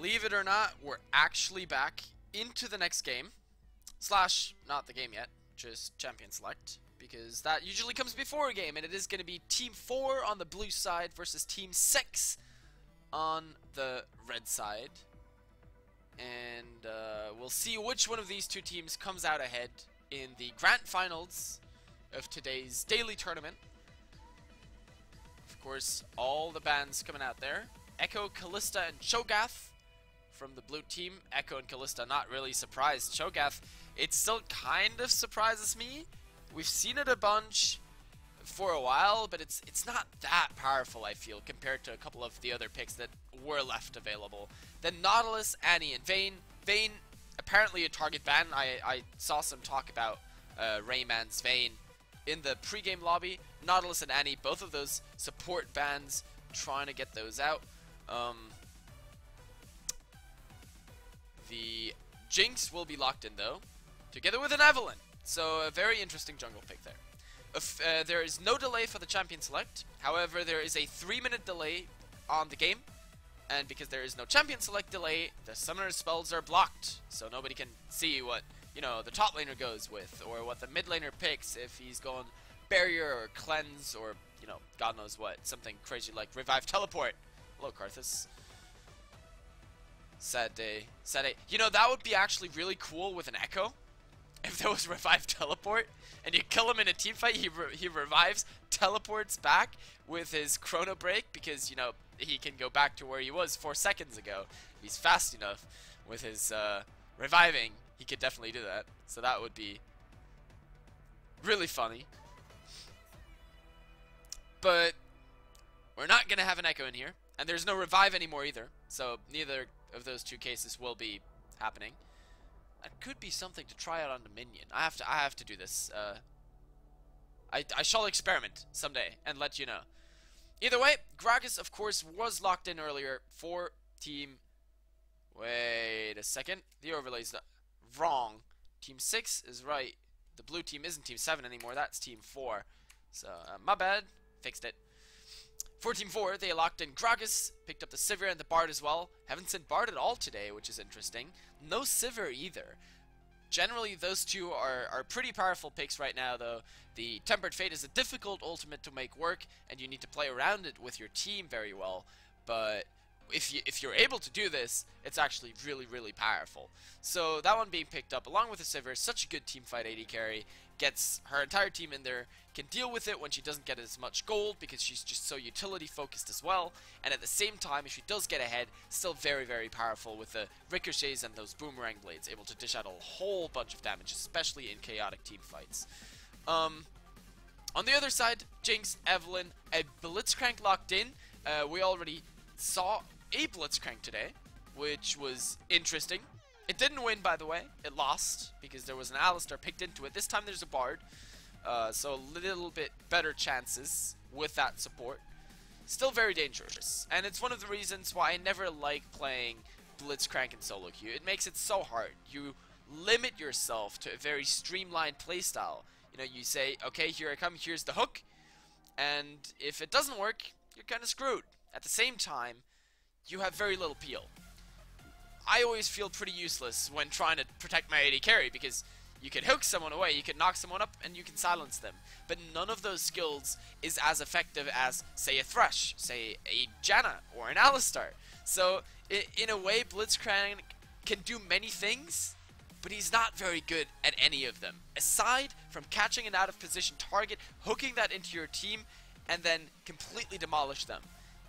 believe it or not, we're actually back into the next game. Slash, not the game yet, just Champion Select. Because that usually comes before a game, and it is going to be Team 4 on the blue side versus Team 6 on the red side. And we'll see which one of these two teams comes out ahead in the grand finals of today's daily tournament. Of course, all the bands coming out there. Echo, Callista, and Cho'Gath from the blue team. Echo and Callista not really surprised. Cho'Gath, it still kind of surprises me. We've seen it a bunch for a while, but it's not that powerful, I feel, compared to a couple of the other picks that were left available. Then Nautilus, Annie, and Vayne. Vayne, apparently a target ban. I saw some talk about Rayman's Vayne in the pregame lobby. Nautilus and Annie, both of those support bans, trying to get those out. The Jinx will be locked in, though, together with an Evelynn. So a very interesting jungle pick there. There is no delay for the Champion Select. However, there is a 3-minute delay on the game. And because there is no Champion Select delay, the summoner spells are blocked. So nobody can see what, you know, the top laner goes with, or what the mid laner picks if he's going Barrier or Cleanse or, you know, God knows what. Something crazy like Revive Teleport. Hello, Karthus. Sad day. Sad day. You know, that would be actually really cool with an Echo. If there was Revive Teleport, and you kill him in a team fight, he revives, teleports back with his Chrono Break, because, you know, he can go back to where he was 4 seconds ago. If he's fast enough with his reviving, he could definitely do that. So that would be really funny. But we're not going to have an Echo in here, and there's no Revive anymore either, so neither of those two cases will be happening. That could be something to try out on the minion. I have to do this. I shall experiment someday and let you know. Either way, Gragas, of course, was locked in earlier for Team... Wait a second. The overlay's wrong. Team 6 is right. The blue team isn't Team 7 anymore. That's Team 4. So, my bad. Fixed it. For Team 4, they locked in Gragas, picked up the Sivir and the Bard as well. Haven't seen Bard at all today, which is interesting. No Sivir either. Generally, those two are pretty powerful picks right now, though. The Tempered Fate is a difficult ultimate to make work, and you need to play around it with your team very well. But if you're able to do this, it's actually really, really powerful. So that one being picked up, along with the Sivir, such a good teamfight AD carry. Gets her entire team in there, can deal with it when she doesn't get as much gold because she's just so utility focused as well, and at the same time, if she does get ahead, still very, very powerful with the ricochets and those boomerang blades, able to dish out a whole bunch of damage, especially in chaotic team fights. On the other side, Jinx, Evelynn, a Blitzcrank locked in. We already saw a Blitzcrank today, which was interesting. It didn't win, by the way. It lost because there was an Alistar picked into it. This time there's a Bard, so a little bit better chances with that support. Still very dangerous, and it's one of the reasons why I never like playing Blitzcrank in solo queue. It makes it so hard. You limit yourself to a very streamlined playstyle. You know, you say, okay, here I come, here's the hook, and if it doesn't work, you're kind of screwed. At the same time, you have very little peel. I always feel pretty useless when trying to protect my AD carry because you can hook someone away, you can knock someone up, and you can silence them. But none of those skills is as effective as, say, a Thresh, say, a Janna, or an Alistar. So, in a way, Blitzcrank can do many things, but he's not very good at any of them. Aside from catching an out-of-position target, hooking that into your team, and then completely demolish them.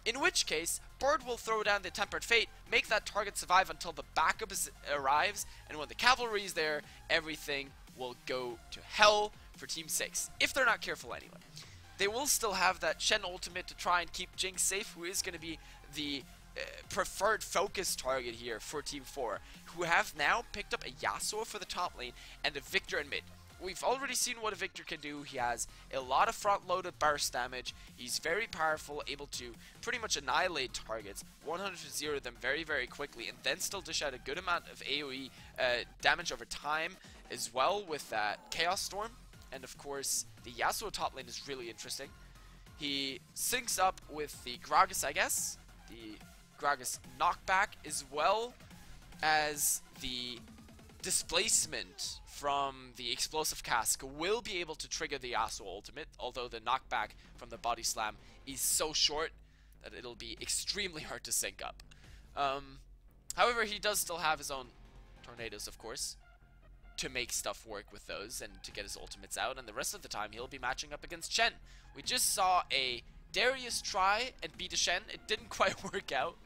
In which case, Bard will throw down the Tempered Fate, make that target survive until the backup arrives, and when the cavalry is there, everything will go to hell for Team 6, if they're not careful anyway. They will still have that Shen ultimate to try and keep Jinx safe, who is going to be the preferred focus target here for Team 4, who have now picked up a Yasuo for the top lane and a Victor in mid. We've already seen what a Victor can do. He has a lot of front-loaded burst damage. He's very powerful, able to pretty much annihilate targets, 100-0 them very, very quickly, and then still dish out a good amount of AoE damage over time as well with that Chaos Storm. And of course, the Yasuo top lane is really interesting. He syncs up with the Gragas, I guess. The Gragas knockback, as well as the displacement from the explosive cask, will be able to trigger the Yasuo ultimate, although the knockback from the body slam is so short that it'll be extremely hard to sync up. However, he does still have his own tornadoes, of course, to make stuff work with those and to get his ultimates out, and the rest of the time he'll be matching up against Shen. We just saw a Darius try and beat a Shen. It didn't quite work out.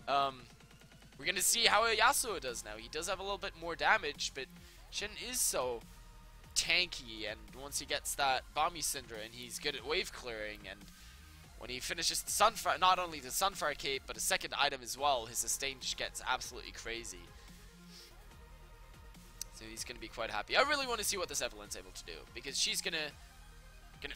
We're gonna see how a Yasuo does now. He does have a little bit more damage, but Shen is so tanky, and once he gets that Bomby Cinder, and he's good at wave clearing, and when he finishes the Sunfire, not only the Sunfire Cape, but a second item as well, his sustain just gets absolutely crazy. So he's going to be quite happy. I really want to see what this Evelyn's able to do, because she's gonna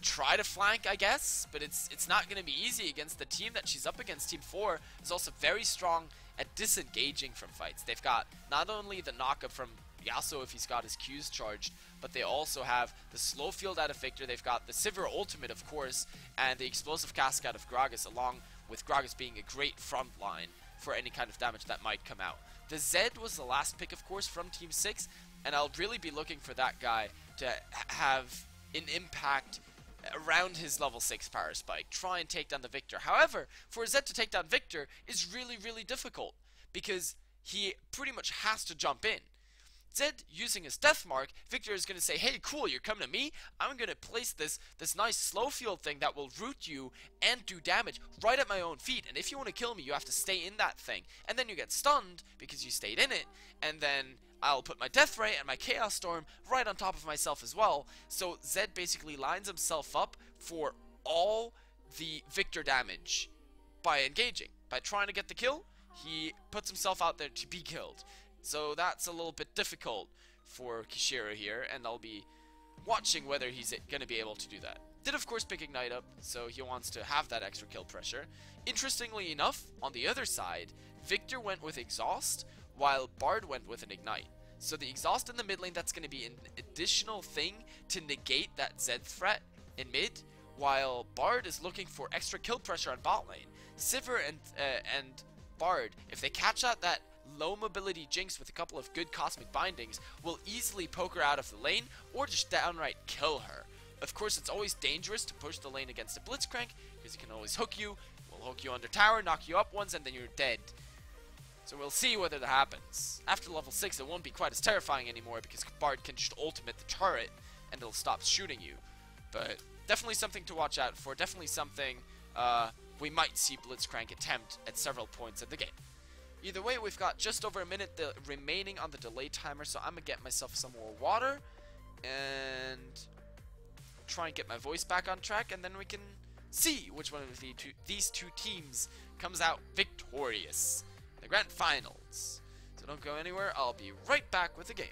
try to flank, I guess, but it's not gonna be easy against the team that she's up against. Team 4 is also very strong at disengaging from fights. They've got not only the knockup from Yasuo if he's got his Qs charged, but they also have the slow field out of Victor. They've got the Sivir ultimate, of course, and the explosive cask out of Gragas, along with Gragas being a great front line for any kind of damage that might come out. The Zed was the last pick, of course, from Team 6, and I'll really be looking for that guy to have an impact around his level 6 power spike, try and take down the Victor. However, for Zed to take down Victor is really difficult, because he pretty much has to jump in. Zed using his death mark, Victor is going to say, hey, cool, you're coming to me? I'm going to place this nice slow field thing that will root you and do damage right at my own feet, and if you want to kill me, you have to stay in that thing, and then you get stunned because you stayed in it, and then I'll put my Death Ray and my Chaos Storm right on top of myself as well. So Zed basically lines himself up for all the Victor damage by engaging. By trying to get the kill, he puts himself out there to be killed. So that's a little bit difficult for Kishiro here, and I'll be watching whether he's going to be able to do that. Did of course pick Ignite up, so he wants to have that extra kill pressure. Interestingly enough, on the other side, Victor went with Exhaust, while Bard went with an Ignite. So the Exhaust in the mid lane, that's going to be an additional thing to negate that Zed threat in mid, while Bard is looking for extra kill pressure on bot lane. Sivir and Bard, if they catch out that low mobility Jinx with a couple of good cosmic bindings, will easily poke her out of the lane or just downright kill her. Of course, it's always dangerous to push the lane against a Blitzcrank, because he can always hook you, will hook you under tower, knock you up once, and then you're dead. So we'll see whether that happens. After level 6, it won't be quite as terrifying anymore, because Bard can just ultimate the turret and it'll stop shooting you. But definitely something to watch out for. Definitely something we might see Blitzcrank attempt at several points in the game. Either way, we've got just over a minute remaining on the delay timer, so I'm going to get myself some more water and try and get my voice back on track, and then we can see which one of these two teams comes out victorious. The grand finals. So don't go anywhere, I'll be right back with the game.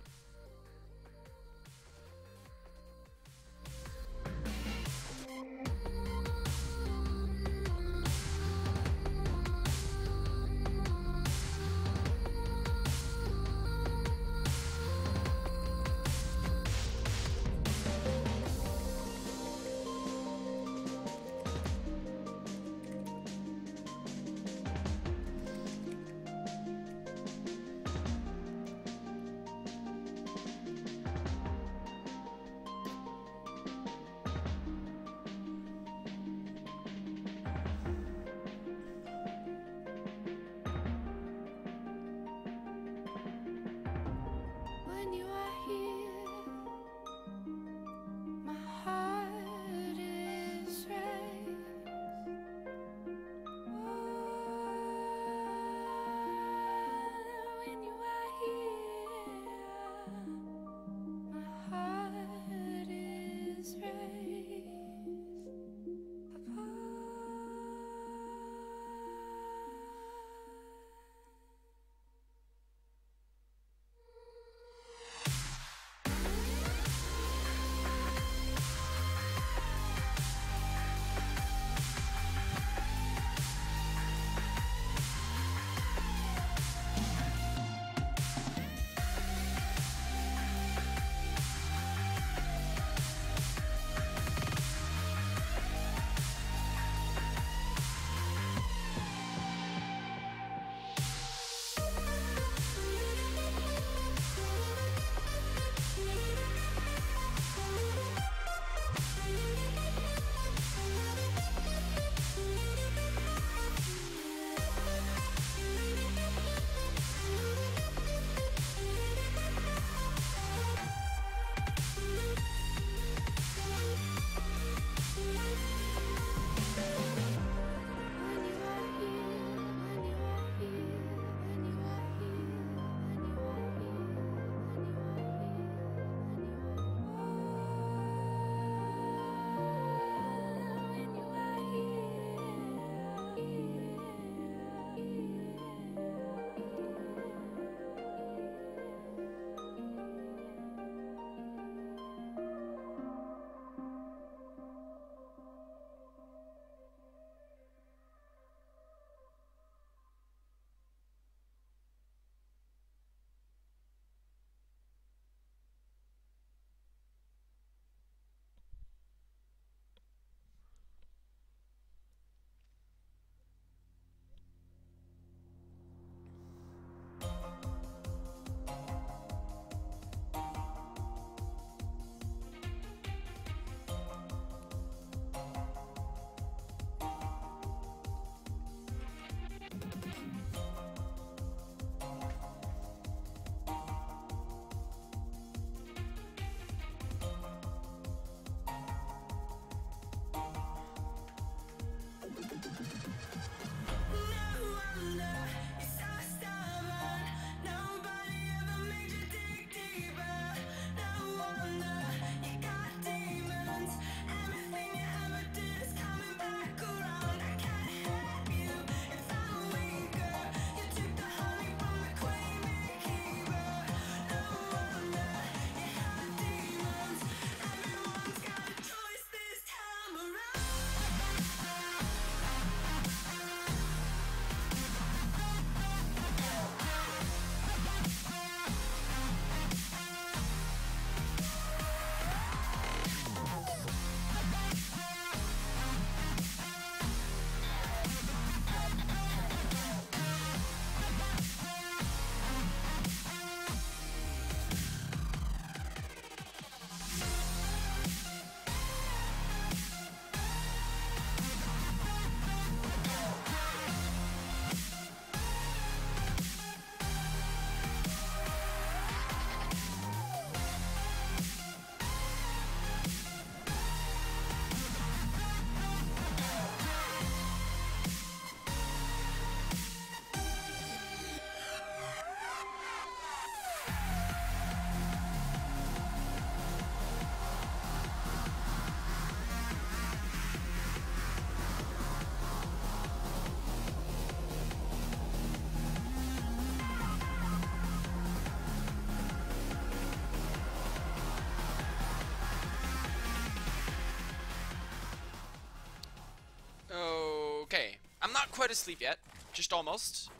not quite asleep yet, just almost.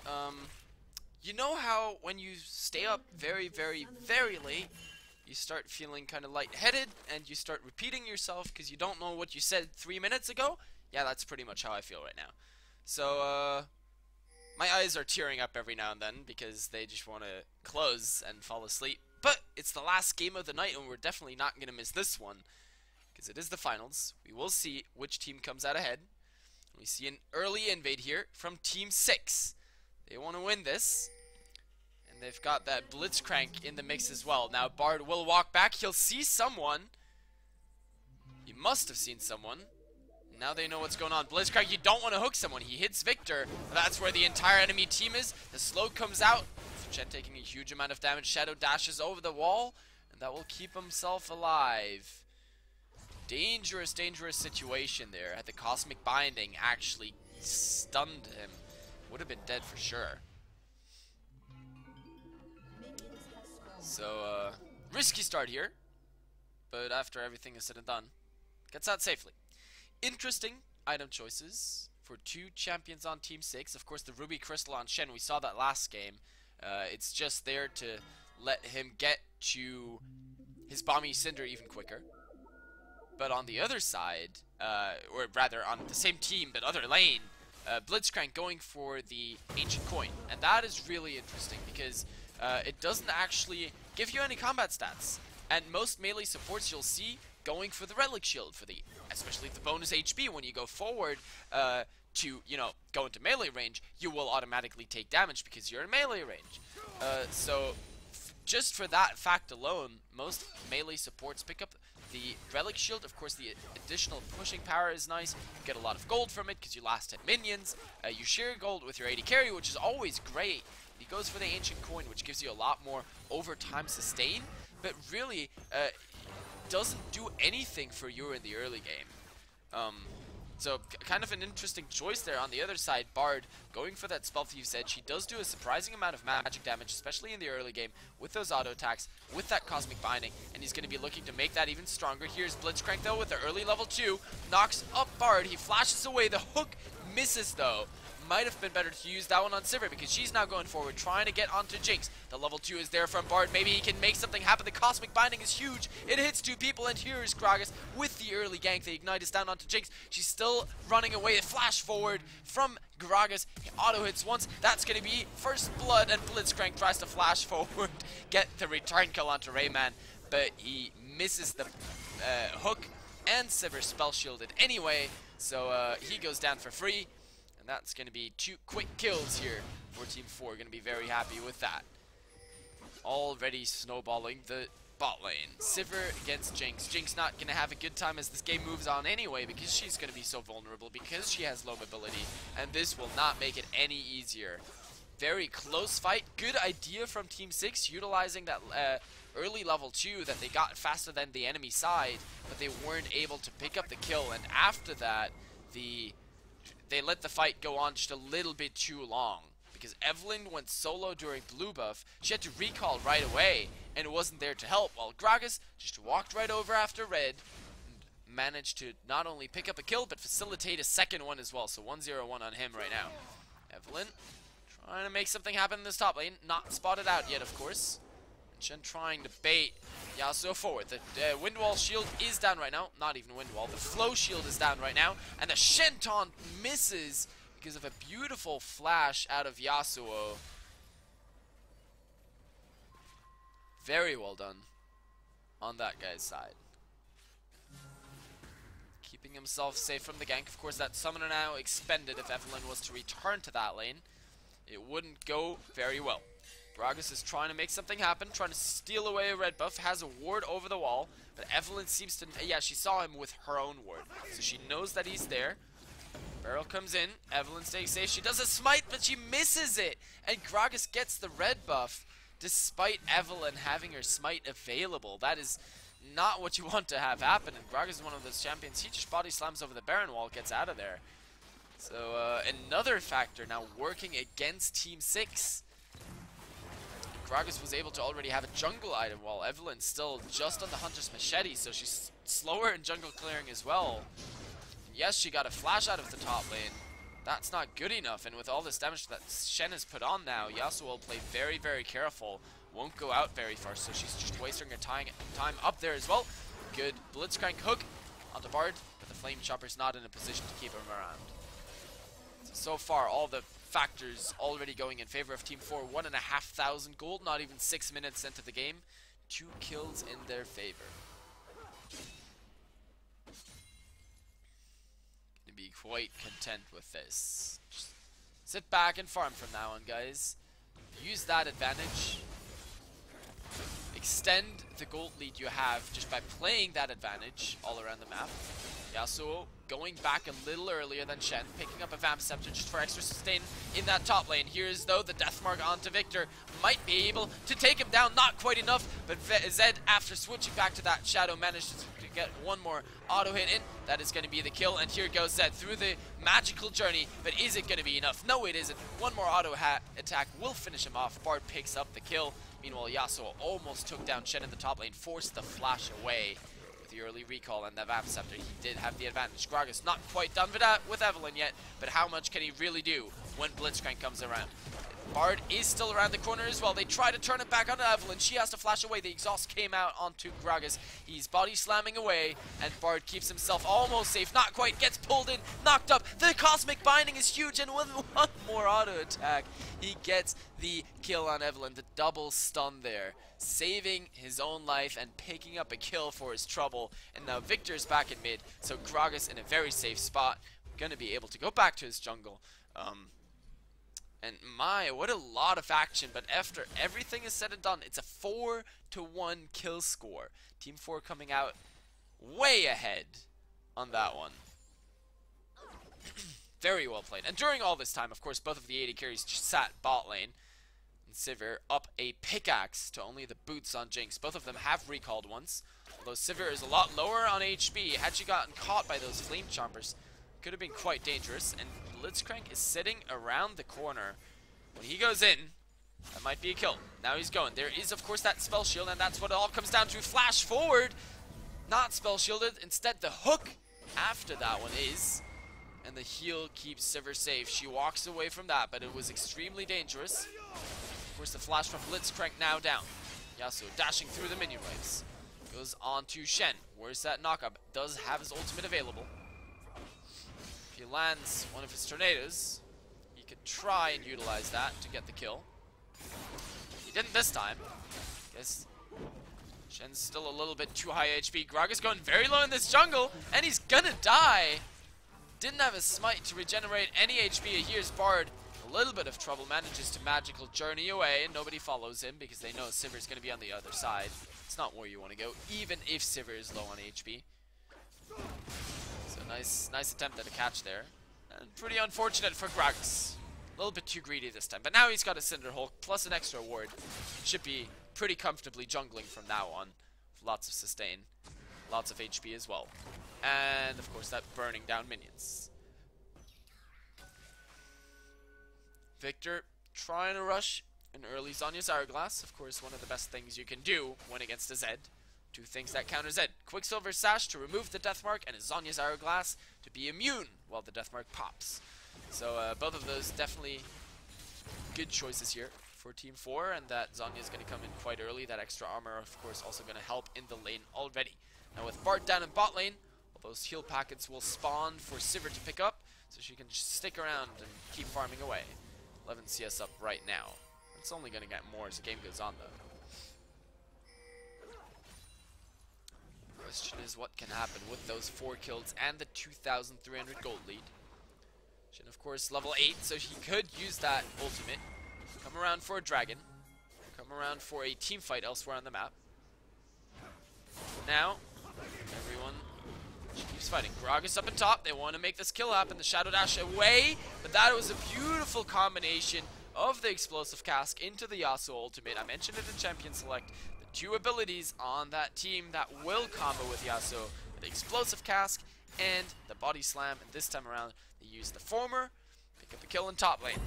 You know how when you stay up very, very, very late, you start feeling kind of lightheaded, and you start repeating yourself because you don't know what you said 3 minutes ago? Yeah, that's pretty much how I feel right now. So, my eyes are tearing up every now and then because they just want to close and fall asleep. But it's the last game of the night, and we're definitely not going to miss this one because it is the finals. We will see which team comes out ahead. We see an early invade here from Team 6. They want to win this. And they've got that Blitzcrank in the mix as well. Now Bard will walk back. He'll see someone. He must have seen someone. Now they know what's going on. Blitzcrank, you don't want to hook someone. He hits Victor. That's where the entire enemy team is. The slow comes out. Chen taking a huge amount of damage. Shadow dashes over the wall. And that will keep himself alive. Dangerous, dangerous situation there. Had the Cosmic Binding actually stunned him, would have been dead for sure. So, risky start here. But after everything is said and done, gets out safely. Interesting item choices for two champions on Team 6. Of course, the Ruby Crystal on Shen. We saw that last game. It's just there to let him get to his Bomby Cinder even quicker. But on the other side, or rather on the same team but other lane, Blitzcrank going for the Ancient Coin. And that is really interesting because it doesn't actually give you any combat stats. And most melee supports you'll see going for the Relic Shield, for the, especially the bonus HP. When you go forward to, you know, go into melee range, you will automatically take damage because you're in melee range. So just for that fact alone, most melee supports pick up the Relic Shield. Of course, the additional pushing power is nice. You get a lot of gold from it because you last hit minions. You share gold with your AD carry, which is always great. He goes for the Ancient Coin, which gives you a lot more overtime sustain, but really doesn't do anything for you in the early game. So kind of an interesting choice there. On the other side, Bard going for that Spell Thief's Edge. He does do a surprising amount of magic damage, especially in the early game, with those auto attacks, with that Cosmic Binding, and he's going to be looking to make that even stronger. Here's Blitzcrank though with the early level 2, knocks up Bard. He flashes away. The hook misses though. Might have been better to use that one on Sivir because she's now going forward, trying to get onto Jinx. The level 2 is there from Bard. Maybe he can make something happen. The Cosmic Binding is huge. It hits 2 people, and here is Gragas with the early gank. The Ignite is down onto Jinx. She's still running away. A flash forward from Gragas. He auto hits once. That's going to be first blood, and Blitzcrank tries to flash forward, get the return kill onto Rayman, but he misses the hook, and Sivir spell shielded anyway, so he goes down for free. That's going to be 2 quick kills here for Team 4. Going to be very happy with that. Already snowballing the bot lane. Sivir against Jinx. Jinx not going to have a good time as this game moves on anyway because she's going to be so vulnerable because she has low mobility. And this will not make it any easier. Very close fight. Good idea from Team 6 utilizing that early level 2 that they got faster than the enemy side. But they weren't able to pick up the kill. And after that, they let the fight go on just a little bit too long because Evelyn went solo during blue buff. She had to recall right away and wasn't there to help, while Gragas just walked right over after red and managed to not only pick up a kill but facilitate a second one as well. So 1-0-1 on him right now. Evelyn trying to make something happen in this top lane. Not spotted out yet, of course. Shen trying to bait Yasuo forward. The wind wall shield is down right now. Not even wind wall. The flow shield is down right now. And the Shen taunt misses because of a beautiful flash out of Yasuo. Very well done on that guy's side. Keeping himself safe from the gank. Of course, that summoner now expended if Evelyn was to return to that lane. It wouldn't go very well. Gragas is trying to make something happen, trying to steal away a red buff, has a ward over the wall, but Evelyn seems to, yeah, she saw him with her own ward, so she knows that he's there. Barrel comes in, Evelyn stays safe, she does a smite, but she misses it, and Gragas gets the red buff, despite Evelyn having her smite available. That is not what you want to have happen, and Gragas is one of those champions. He just body slams over the Baron wall, gets out of there. So, another factor now working against Team 6. Gragas was able to already have a jungle item while Evelyn's still just on the Hunter's Machete, so she's slower in jungle clearing as well. And yes, she got a flash out of the top lane, that's not good enough. And with all this damage that Shen has put on now, Yasuo will play very, very careful. Won't go out very far, so she's just wasting her time up there as well. Good Blitzcrank hook onto Bard, but the Flame Chopper's not in a position to keep him around. So far, all the factors already going in favor of Team 4. 1,500 gold, not even 6 minutes into the game. 2 kills in their favor. Gonna be quite content with this. Just sit back and farm from now on, guys. Use that advantage. Extend the gold lead you have just by playing that advantage all around the map. Yasuo going back a little earlier than Shen, picking up a Vamp Scepter just for extra sustain in that top lane. Here is, though, the Death Mark onto Victor. Might be able to take him down, not quite enough, but Zed, after switching back to that Shadow, managed to get one more auto hit in. That is going to be the kill, and here goes Zed through the magical journey, but is it going to be enough? No, it isn't. One more auto attack will finish him off. Bard picks up the kill. Meanwhile, Yasuo almost took down Shen in the top lane, forced the flash away. The early recall and the Vamp Scepter, he did have the advantage. Gragas not quite done with Evelyn yet, but how much can he really do when Blitzcrank comes around? Bard is still around the corner as well. They try to turn it back onto Evelyn. She has to flash away. The exhaust came out onto Gragas. He's body slamming away, and Bard keeps himself almost safe. Not quite. Gets pulled in, knocked up. The Cosmic Binding is huge, and with one more auto attack, he gets the kill on Evelyn. The double stun there, saving his own life and picking up a kill for his trouble. And now Victor's back in mid, so Gragas in a very safe spot. Gonna be able to go back to his jungle. And my, what a lot of action, but after everything is said and done, it's a 4-1 kill score. Team 4 coming out way ahead on that one. Very well played. And during all this time, of course, both of the AD carries just sat bot lane. And Sivir up a pickaxe to only the boots on Jinx. Both of them have recalled once, although Sivir is a lot lower on HP. Had she gotten caught by those Flame Chompers, could have been quite dangerous. And Blitzcrank is sitting around the corner. When he goes in, that might be a kill. Now he's going. There is, of course, that spell shield, and that's what it all comes down to. Flash forward, not spell shielded. Instead, the hook after that one is, and the heal keeps Sivir safe. She walks away from that, but it was extremely dangerous. Of course, the flash from Blitzcrank now down. Yasuo dashing through the minion waves. Goes on to Shen. Where's that knockup? Does have his ultimate available. If he lands one of his tornadoes, he could try and utilize that to get the kill. He didn't this time. Guess Shen's still a little bit too high HP. Gragas going very low in this jungle, and he's gonna die. Didn't have a smite to regenerate any HP. Here's Bard. A little bit of trouble, manages to magical journey away, and nobody follows him because they know Sivir's gonna be on the other side. It's not where you want to go, even if Sivir is low on HP. So nice attempt at a catch there. And pretty unfortunate for Gragas. A little bit too greedy this time. But now he's got a Cinder Hulk plus an extra ward. Should be pretty comfortably jungling from now on. Lots of sustain. Lots of HP as well. And of course that burning down minions. Victor trying to rush an early Zhonya's Hourglass. Of course, one of the best things you can do when against a Zed. Two things that counter Zed. Quicksilver Sash to remove the Death Mark, and a Zhonya's Hourglass to be immune while the Death Mark pops. So both of those definitely good choices here for Team 4, and that Zhonya is going to come in quite early. That extra armor, of course, also going to help in the lane already. Now with Bard down in bot lane, all those heal packets will spawn for Sivir to pick up, so she can just stick around and keep farming away. 11 CS up right now. It's only going to get more as the game goes on, though. Question is what can happen with those 4 kills and the 2,300 gold lead. Shen, of course, level 8, so he could use that ultimate. Come around for a dragon. Come around for a team fight elsewhere on the map. Now, everyone keeps fighting. Gragas up on top. They want to make this kill happen. The Shadow Dash away, but that was a beautiful combination of the Explosive Cask into the Yasuo ultimate. I mentioned it in Champion Select. The 2 abilities on that team that will combo with Yasuo. The Explosive Cask and the Body Slam. And this time around, they use the former. Pick up the kill in top lane.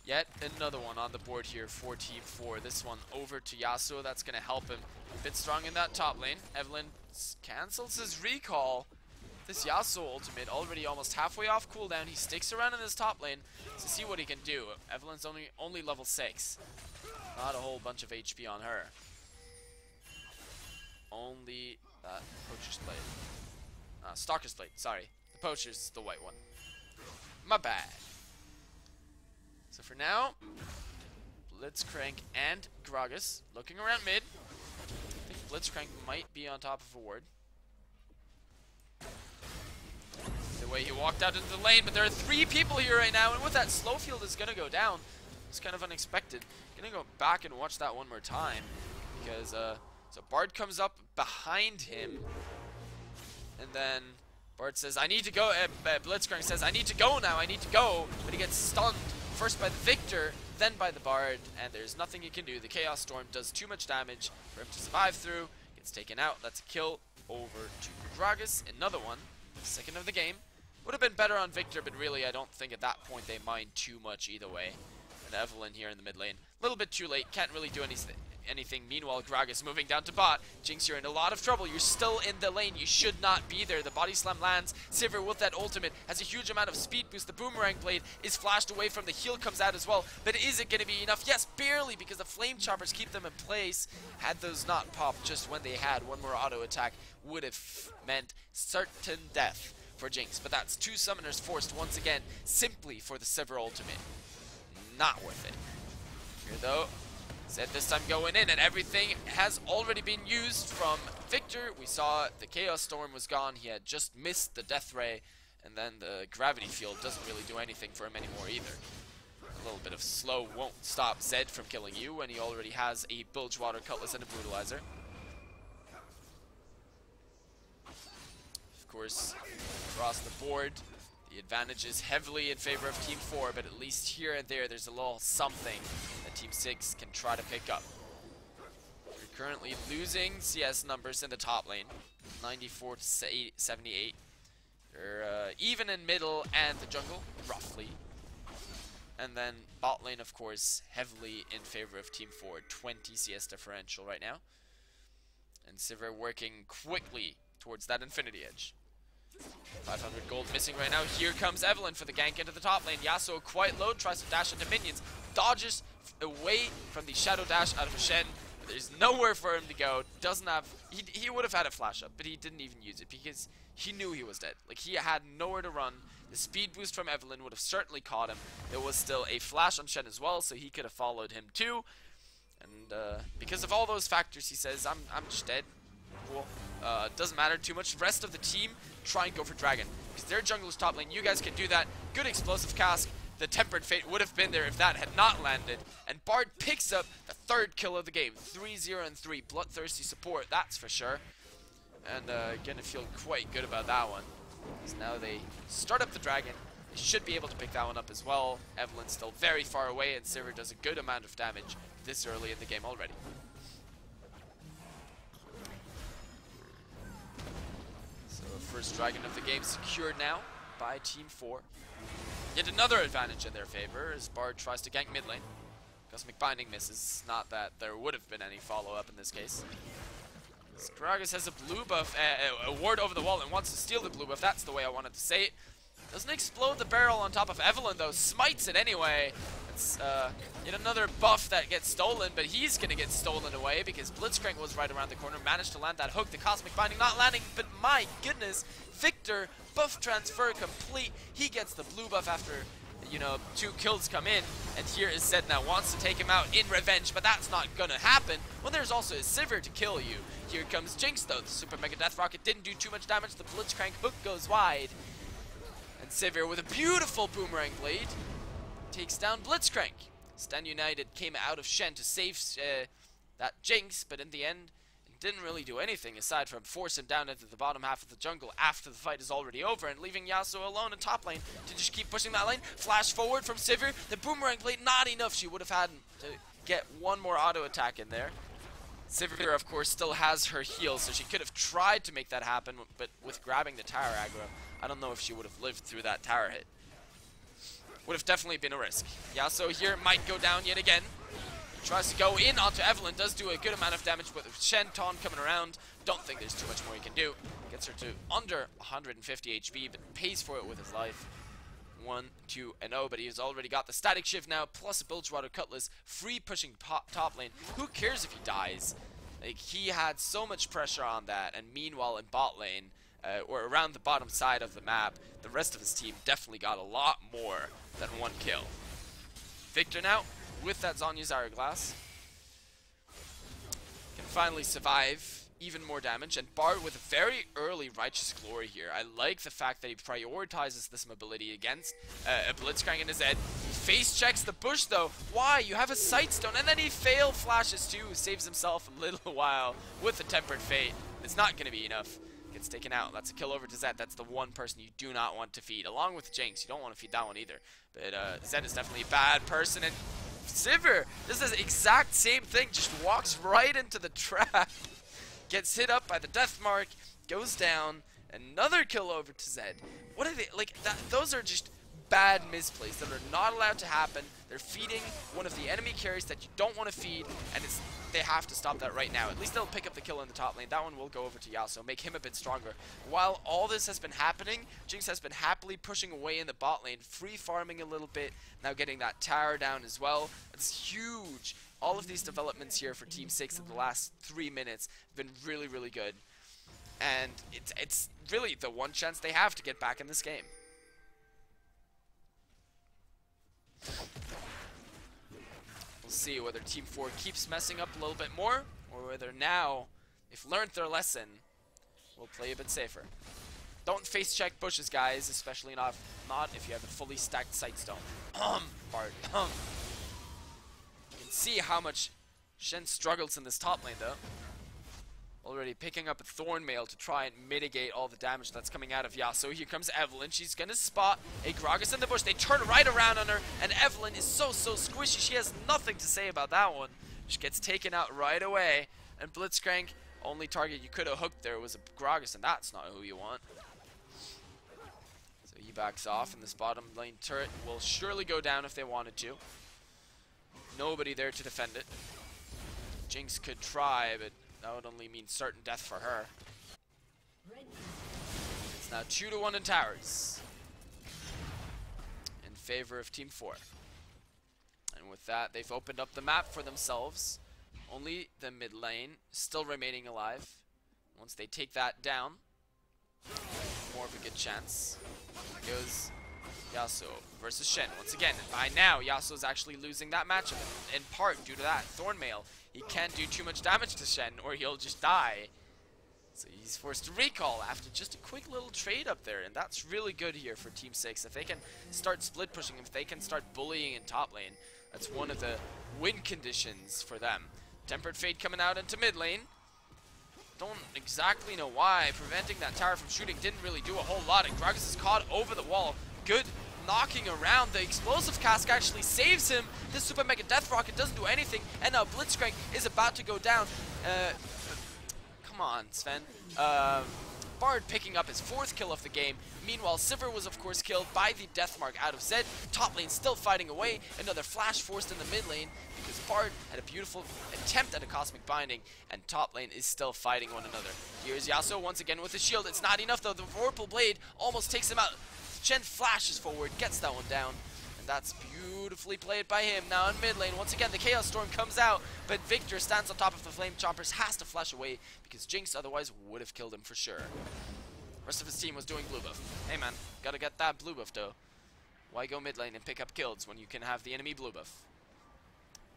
Yet another one on the board here for Team 4. This one over to Yasuo. That's going to help him a bit strong in that top lane. Evelyn cancels his recall. This Yasuo ultimate already almost halfway off cooldown. He sticks around in this top lane to see what he can do. Evelyn's only level 6. Not a whole bunch of HP on her. Only that Poacher's Blade. Stalker's Blade, sorry. The Poacher's the white one. My bad. So for now, Blitzcrank and Gragas looking around mid. I think Blitzcrank might be on top of a ward. The way he walked out into the lane, but there are 3 people here right now, and with that, Slowfield is gonna go down. It's kind of unexpected. Gonna go back and watch that one more time, because so Bard comes up behind him, and then Bard says, I need to go. Blitzcrank says, I need to go now, I need to go, but he gets stunned first by the Victor, then by the Bard, and there's nothing he can do. The Chaos Storm does too much damage for him to survive through. Gets taken out. That's a kill over to Gragas. Another one. Second of the game. Would have been better on Victor, but really I don't think at that point they mind too much either way. And Evelyn here in the mid lane. A little bit too late. Can't really do anything. Meanwhile, Gragas moving down to bot. Jinx, you're in a lot of trouble. You're still in the lane. You should not be there. The body slam lands. Sivir with that ultimate has a huge amount of speed boost. The boomerang blade is flashed away from the heal comes out as well. But is it going to be enough? Yes, barely, because the flame choppers keep them in place. Had those not popped just when they had one more auto attack, would have meant certain death for Jinx. But that's 2 summoners forced once again simply for the Sivir ultimate. Not worth it. Here though, said this time going in, and everything has already been used from Victor. We saw the Chaos Storm was gone. He had just missed the Death Ray, and then the Gravity Field doesn't really do anything for him anymore either. A little bit of slow won't stop Zed from killing you when he already has a Bilgewater Cutlass and a Brutalizer. Of course, across the board, the advantage is heavily in favor of Team 4, but at least here and there's a little something that Team 6 can try to pick up. We're currently losing CS numbers in the top lane, 94 to 78. They're even in middle and the jungle, roughly. And then bot lane, of course, heavily in favor of Team 4, 20 CS differential right now. And Sivir working quickly towards that Infinity Edge. 500 gold missing right now. Here comes Evelyn for the gank into the top lane. Yasuo quite low, tries to dash into minions. Dodges away from the shadow dash out of Shen. There's nowhere for him to go. Doesn't have... He would have had a flash up, but he didn't even use it because he knew he was dead. Like, he had nowhere to run. The speed boost from Evelyn would have certainly caught him. There was still a flash on Shen as well, so he could have followed him too. And because of all those factors, he says, I'm just dead. Cool. Doesn't matter too much. The rest of the team try and go for Dragon, because their jungler's top lane. You guys can do that. Good explosive cask. The Tempered Fate would have been there if that had not landed. And Bard picks up the 3rd kill of the game. 3-0 and 3. Bloodthirsty support, that's for sure. And gonna feel quite good about that one. So now they start up the Dragon. They should be able to pick that one up as well. Evelyn's still very far away, and Sivir does a good amount of damage this early in the game already. First Dragon of the game secured now by Team 4. Yet another advantage in their favor as Bard tries to gank mid lane. Cosmic Binding misses. Not that there would have been any follow-up in this case. Gragas has a blue buff, a ward over the wall, and wants to steal the blue buff. That's the way I wanted to say it. Doesn't explode the barrel on top of Evelyn though, smites it anyway. It's yet another buff that gets stolen, but he's gonna get stolen away because Blitzcrank was right around the corner, managed to land that hook. The Cosmic Binding not landing, but my goodness, Victor, buff transfer complete. He gets the blue buff after, you know, 2 kills come in, and here is Zed now wants to take him out in revenge, but that's not gonna happen when there's also a Sivir to kill you. Here comes Jinx though, the Super Mega Death Rocket didn't do too much damage, the Blitzcrank hook goes wide. And Sivir with a beautiful Boomerang Blade takes down Blitzcrank. Stan United came out of Shen to save that Jinx, but in the end, it didn't really do anything aside from force him down into the bottom half of the jungle after the fight is already over and leaving Yasuo alone in top lane to just keep pushing that lane. Flash forward from Sivir. The Boomerang Blade, not enough. She would have had to get one more auto attack in there. Sivir, of course, still has her heal, so she could have tried to make that happen, but with grabbing the tower aggro, I don't know if she would have lived through that tower hit. Would have definitely been a risk. Yasuo here might go down yet again. Tries to go in onto Evelyn, does do a good amount of damage with Shen Ton coming around. Don't think there's too much more he can do. Gets her to under 150 HP, but pays for it with his life. 1, 2, and 0, but he's already got the static shift now, plus a Bilgewater Cutlass, free pushing top lane. Who cares if he dies? Like, he had so much pressure on that, and meanwhile in bot lane, or around the bottom side of the map, the rest of his team definitely got a lot more than 1 kill. Victor now, with that Zhonya's Hourglass, can finally survive even more damage, and Bard with a very early Righteous Glory here. I like the fact that he prioritizes this mobility against a Blitzcrank in his head. He face checks the bush though. Why? You have a Sightstone, and then he fail flashes too. Saves himself a little while with the Tempered Fate. It's not going to be enough. Gets taken out. That's a kill over to Zed. That's the one person you do not want to feed, along with Jinx. You don't want to feed that one either. But Zed is definitely a bad person, and Sivir does this exact same thing. Just walks right into the trap. Gets hit up by the death mark, goes down, another kill over to Zed. What are they, like, those are just bad misplays that are not allowed to happen. They're feeding one of the enemy carries that you don't want to feed, and they have to stop that right now. At least they'll pick up the kill in the top lane. That one will go over to Yasuo, make him a bit stronger. While all this has been happening, Jinx has been happily pushing away in the bot lane, free farming a little bit, now getting that tower down as well. It's huge. All of these developments here for Team 6 in the last 3 minutes have been really, really good. And it's really the one chance they have to get back in this game. We'll see whether Team 4 keeps messing up a little bit more, or whether now, if learned their lesson, will play a bit safer. Don't face check bushes, guys, especially not if you have a fully stacked Sightstone. Bard. You can see how much Shen struggles in this top lane, though. Already picking up a Thorn Mail to try and mitigate all the damage that's coming out of Yasuo. Here comes Evelyn. She's gonna spot a Gragas in the bush. They turn right around on her, and Evelyn is so squishy. She has nothing to say about that one. She gets taken out right away. And Blitzcrank, only target you could have hooked there was a Gragas, and that's not who you want. So he backs off, and this bottom lane turret will surely go down if they wanted to. Nobody there to defend it. Jinx could try, but that would only mean certain death for her. It's now 2-1 in towers in favor of Team 4. And with that, they've opened up the map for themselves. Only the mid lane still remaining alive. Once they take that down, more of a good chance. Here goes Yasuo versus Shen once again. And by now, Yasuo is actually losing that matchup in part due to that Thorn Mail. He can't do too much damage to Shen or he'll just die. So he's forced to recall after just a quick little trade up there, and that's really good here for Team 6. If they can start split pushing, if they can start bullying in top lane, that's one of the win conditions for them. Tempered Fate coming out into mid lane. Don't exactly know why. Preventing that tower from shooting didn't really do a whole lot, and Gragas is caught over the wall. Good knocking around. The explosive cask actually saves him. This super mega death rocket doesn't do anything, and now Blitzcrank is about to go down. Come on, Sven. Bard picking up his 4th kill of the game. Meanwhile, Sivir was of course killed by the death mark out of Zed. Top lane still fighting away. Another flash forced in the mid lane because Bard had a beautiful attempt at a cosmic binding, and top lane is still fighting one another. Here's Yasuo once again with a shield. It's not enough though. The Vorpal Blade almost takes him out. Shen flashes forward, gets that one down, and that's beautifully played by him. Now in mid lane, once again, the Chaos Storm comes out, but Victor stands on top of the Flame Chompers, has to flash away, because Jinx otherwise would have killed him for sure. Rest of his team was doing blue buff. Hey man, gotta get that blue buff though. Why go mid lane and pick up kills when you can have the enemy blue buff?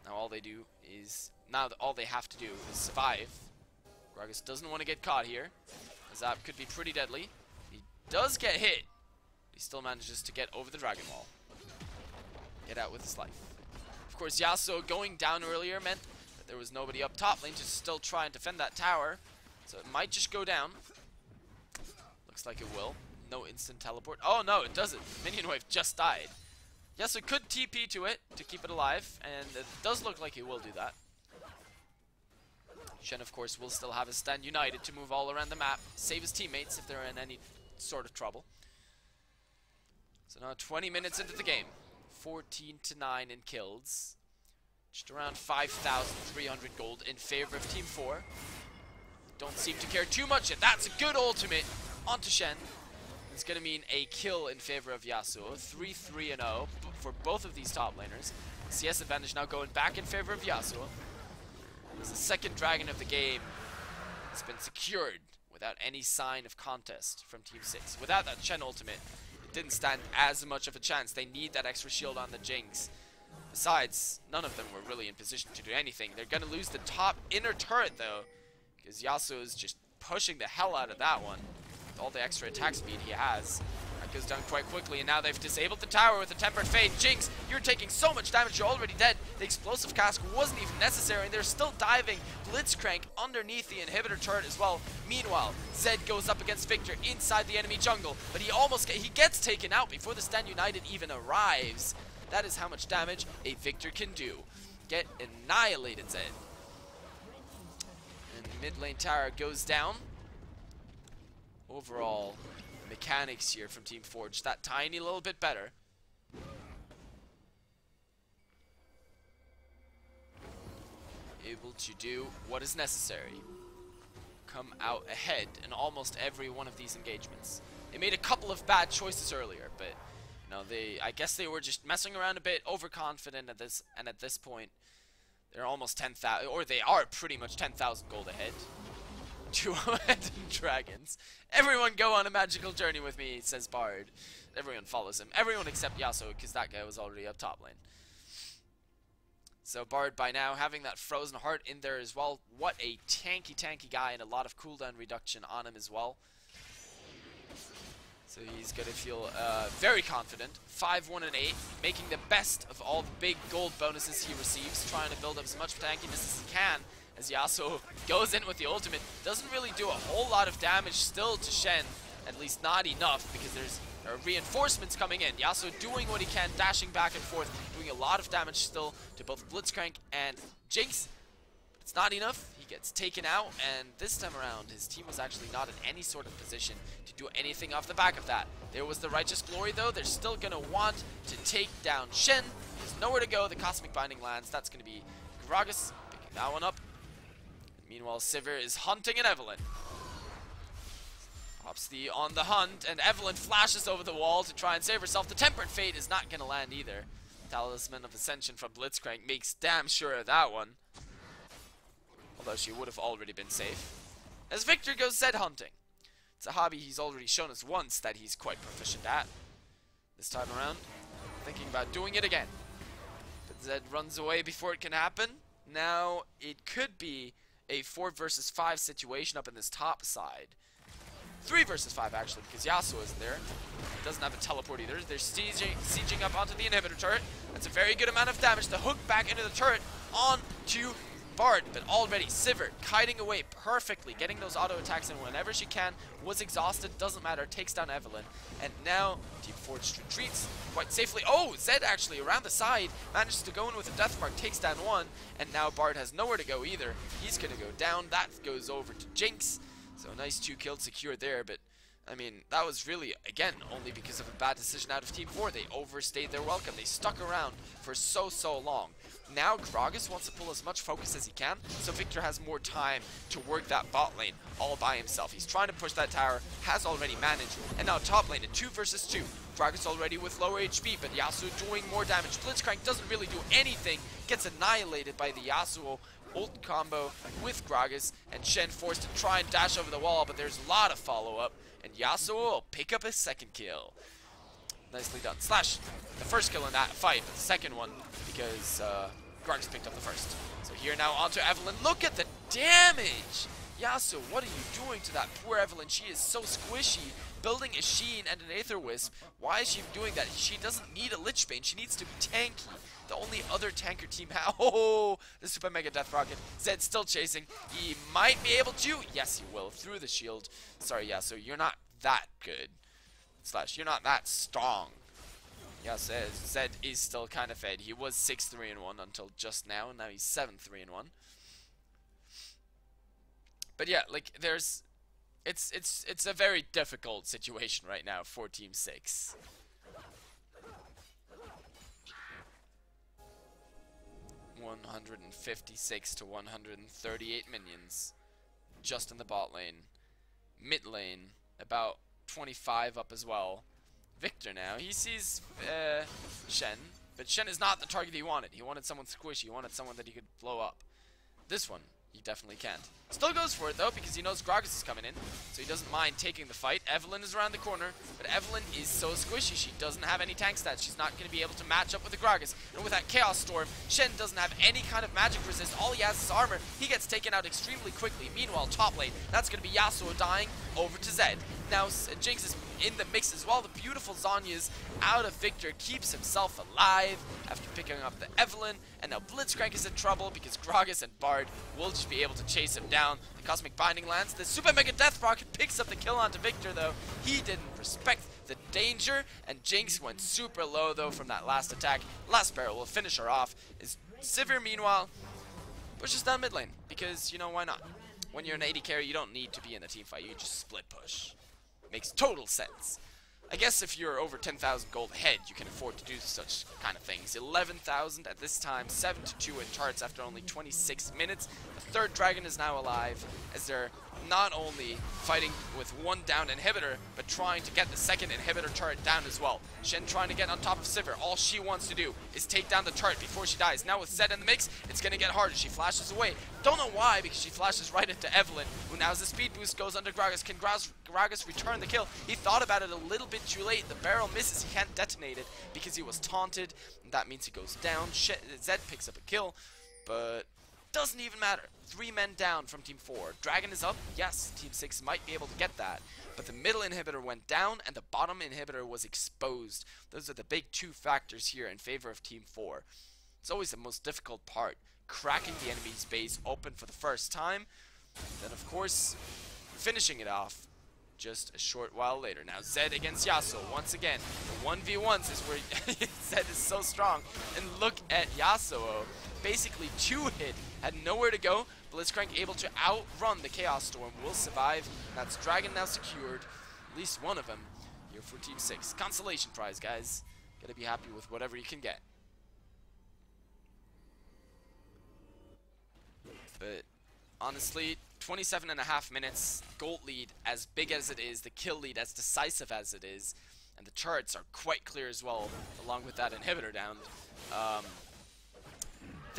Now all they have to do is survive. Gragas doesn't want to get caught here. Zap could be pretty deadly. He does get hit. He still manages to get over the Dragon Wall. Get out with his life. Of course, Yasuo going down earlier meant that there was nobody up top lane to still try and defend that tower. So it might just go down. Looks like it will. No instant teleport. Oh no, it doesn't. Minion Wave just died. Yasuo could TP to it to keep it alive, and it does look like he will do that. Shen, of course, will still have his stand united to move all around the map, save his teammates if they're in any sort of trouble. So now 20 minutes into the game, 14-9 in kills. Just around 5,300 gold in favor of Team 4. Don't seem to care too much yet. That's a good ultimate onto Shen. It's going to mean a kill in favor of Yasuo. 3-3-0 for both of these top laners. CS advantage now going back in favor of Yasuo. As the second dragon of the game has been secured without any sign of contest from Team 6. Without that Shen ultimate, it didn't stand as much of a chance. They need that extra shield on the Jinx. Besides, none of them were really in position to do anything. They're going to lose the top inner turret, though, because Yasuo is just pushing the hell out of that one with all the extra attack speed he has. That goes down quite quickly, and now they've disabled the tower with a Tempered Fate. Jinx, you're taking so much damage, you're already dead. The explosive cask wasn't even necessary, and they're still diving Blitzcrank underneath the inhibitor turret as well. Meanwhile, Zed goes up against Victor inside the enemy jungle, but he gets taken out before the Stand United even arrives. That is how much damage a Victor can do. Get annihilated, Zed. And mid lane tower goes down. Overall, mechanics here from Team 4, just that tiny little bit better. Able to do what is necessary. Come out ahead in almost every one of these engagements. They made a couple of bad choices earlier, but no, I guess they were just messing around a bit, overconfident at this, and at this point, they're almost 10,000, or they are pretty much 10,000 gold ahead. 2 abandoned dragons. Everyone go on a magical journey with me, says Bard. Everyone follows him. Everyone except Yasuo, because that guy was already up top lane. So Bard, by now, having that Frozen Heart in there as well. What a tanky guy, and a lot of cooldown reduction on him as well. So he's going to feel very confident. 5-1 and 8, making the best of all the big gold bonuses he receives, trying to build up as much tankiness as he can. As Yasuo goes in with the ultimate, doesn't really do a whole lot of damage still to Shen, at least not enough, because there are reinforcements coming in. Yasuo doing what he can, dashing back and forth, doing a lot of damage still to both Blitzcrank and Jinx. But it's not enough. He gets taken out, and this time around, his team was actually not in any sort of position to do anything off the back of that. There was the Righteous Glory, though. They're still going to want to take down Shen. There's nowhere to go. The Cosmic Binding lands. That's going to be Gragas picking that one up. Meanwhile, Sivir is hunting an Evelynn. Pops on the hunt, and Evelynn flashes over the wall to try and save herself. The Tempered Fate is not going to land either. Talisman of Ascension from Blitzcrank makes damn sure of that one. Although she would have already been safe. As Victor goes Zed hunting. It's a hobby he's already shown us once that he's quite proficient at. This time around, thinking about doing it again. But Zed runs away before it can happen. Now, it could be a 4 versus 5 situation up in this top side. 3 versus 5 actually, because Yasuo isn't there. He doesn't have a teleport either. They're sieging up onto the inhibitor turret. That's a very good amount of damage to hook back into the turret onto Bard. But already Sivir kiting away perfectly, getting those auto attacks in whenever she can. Was exhausted, doesn't matter, takes down Evelynn. And now Team Forge retreats quite safely. Oh, Zed actually around the side manages to go in with a death mark, takes down one, and now Bard has nowhere to go either. He's gonna go down. That goes over to Jinx. So nice 2 kills secured there, but I mean, that was really, again, only because of a bad decision out of Team 4. They overstayed their welcome. They stuck around for so long. Now Gragas wants to pull as much focus as he can, so Victor has more time to work that bot lane all by himself. He's trying to push that tower, has already managed, and now top lane, a 2 versus 2. Gragas already with lower HP, but Yasuo doing more damage. Blitzcrank doesn't really do anything, gets annihilated by the Yasuo ult combo with Gragas, and Shen forced to try and dash over the wall, but there's a lot of follow-up, and Yasuo will pick up his second kill. Nicely done. Slash, the first kill in that fight, but the second one, because Gragas picked up the first. So here now onto Evelynn. Look at the damage! Yasuo, what are you doing to that poor Evelynn? She is so squishy, building a Sheen and an Aether Wisp. Why is she doing that? She doesn't need a Lich Bane, she needs to be tanky. The only other tanker team oh, the Super Mega Death Rocket. Zed's still chasing. He might be able to. Yes, he will. Through the shield. Sorry, yeah, so you're not that good. Slash, you're not that strong. Yes, Zed is still kind of fed. He was 6-3-1 until just now, and now he's 7-3-1. But yeah, like, it's a very difficult situation right now for Team 6. 156 to 138 minions just in the bot lane. Mid lane, about 25 up as well. Victor now, he sees Shen, but Shen is not the target he wanted. He wanted someone squishy, he wanted someone that he could blow up. This one, he definitely can't. Still goes for it though, because he knows Gragas is coming in, so he doesn't mind taking the fight. Evelynn is around the corner, but Evelynn is so squishy. She doesn't have any tank stats. She's not going to be able to match up with the Gragas. And with that Chaos Storm, Shen doesn't have any kind of magic resist. All he has is armor. He gets taken out extremely quickly. Meanwhile, top lane, that's going to be Yasuo dying over to Zed. Now, Jinx is in the mix as well. The beautiful Zhonya's out of Victor, keeps himself alive after picking up the Evelynn. And now Blitzcrank is in trouble because Gragas and Bard will just be able to chase him down. The Cosmic Binding lands. The Super Mega Death Rocket picks up the kill onto Victor, though. He didn't respect the danger, and Jinx went super low, though, from that last attack. Last barrel will finish her off. Sivir, meanwhile, pushes down mid lane because, you know, why not? When you're an AD carry, you don't need to be in a team fight. You just split push. Makes total sense. I guess if you're over 10,000 gold ahead, you can afford to do such kind of things. 11,000 at this time, 7-2 in charts after only 26 minutes. The third dragon is now alive, as they're not only fighting with one down inhibitor, but trying to get the second inhibitor turret down as well. Shen trying to get on top of Sivir. All she wants to do is take down the turret before she dies. Now with Zed in the mix, it's going to get harder. She flashes away. Don't know why, because she flashes right into Evelynn, who now has a speed boost, goes under Gragas. Can Gragas return the kill? He thought about it a little bit too late. The barrel misses. He can't detonate it because he was taunted, and that means he goes down. Zed picks up a kill, but doesn't even matter. 3 men down from Team 4. Dragon is up. Yes, Team 6 might be able to get that. But the middle inhibitor went down and the bottom inhibitor was exposed. Those are the big 2 factors here in favor of Team 4. It's always the most difficult part. Cracking the enemy's base open for the first time. Then, of course, finishing it off just a short while later. Now Zed against Yasuo once again. The 1v1s is where Zed is so strong. And look at Yasuo. Basically 2-hit, had nowhere to go. Blitzcrank able to outrun the Chaos Storm, will survive. That's Dragon now secured. At least one of them here for Team 6. Consolation prize, guys. Gotta be happy with whatever you can get. But honestly, 27.5 minutes, gold lead as big as it is, the kill lead as decisive as it is, and the turrets are quite clear as well, along with that inhibitor down. I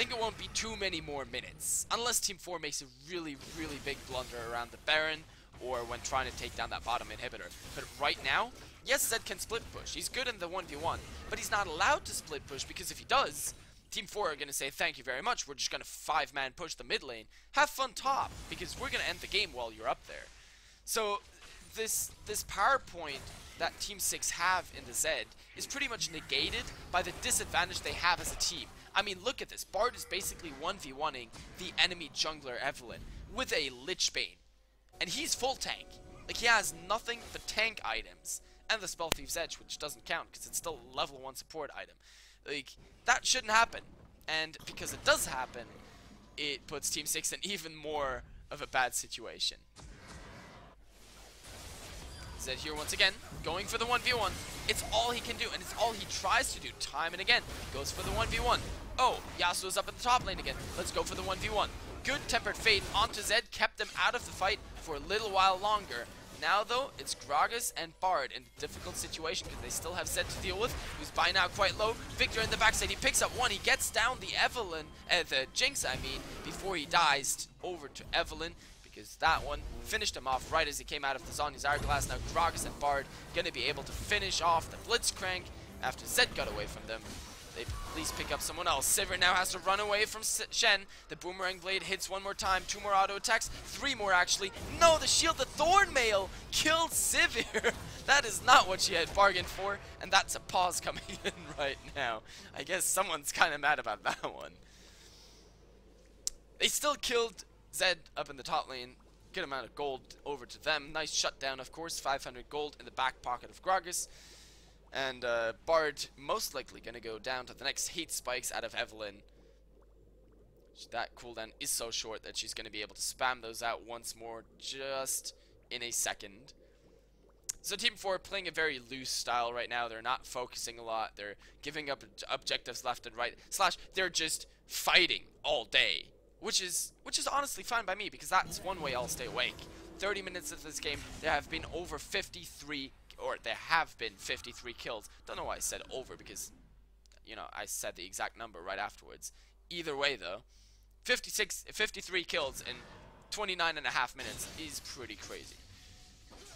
think it won't be too many more minutes, unless Team 4 makes a really, really big blunder around the Baron, or when trying to take down that bottom inhibitor. But right now, yes, Zed can split push. He's good in the 1v1, but he's not allowed to split push, because if he does, Team 4 are going to say, thank you very much, we're just going to 5-man push the mid lane. Have fun top, because we're going to end the game while you're up there. So, this power point that Team 6 have in the Zed is pretty much negated by the disadvantage they have as a team. I mean, look at this. Bard is basically 1v1ing the enemy jungler Evelynn with a Lich Bane. And he's full tank. Like, he has nothing but tank items. And the Spell Thief's Edge, which doesn't count because it's still a level 1 support item. Like, that shouldn't happen. And because it does happen, it puts Team 6 in even more of a bad situation. Zed here once again, going for the 1v1. It's all he can do, and it's all he tries to do time and again. He goes for the 1v1. Oh, Yasuo's up in the top lane again. Let's go for the 1v1. Good Tempered Fate onto Zed, kept them out of the fight for a little while longer. Now, though, it's Gragas and Bard in a difficult situation because they still have Zed to deal with, who's by now quite low. Victor in the backside, he picks up one. He gets down the Evelynn, the Jinx, I mean, before he dies over to Evelynn. Because that one finished him off right as he came out of the Zhonya's Hourglass. Now Gragas and Bard going to be able to finish off the Blitzcrank after Zed got away from them. They at least pick up someone else. Sivir now has to run away from Shen. The Boomerang Blade hits one more time. 2 more auto attacks. 3 more actually. No, the Shield, the Thorn Mail killed Sivir. That is not what she had bargained for. And that's a pause coming in right now. I guess someone's kind of mad about that one. They still killed Zed up in the top lane. Good amount of gold over to them. Nice shutdown, of course. 500 gold in the back pocket of Gragas. And Bard most likely going to go down to the next hate spikes out of Evelynn. That cooldown is so short that she's going to be able to spam those out once more just in a second. So Team 4 playing a very loose style right now. They're not focusing a lot. They're giving up objectives left and right. / they're just fighting all day, which is honestly fine by me, because that's one way I'll stay awake. 30 minutes of this game, there have been over 53, or there have been 53 kills. Don't know why I said over, because, you know, I said the exact number right afterwards. Either way, though, 53 kills in 29.5 minutes is pretty crazy.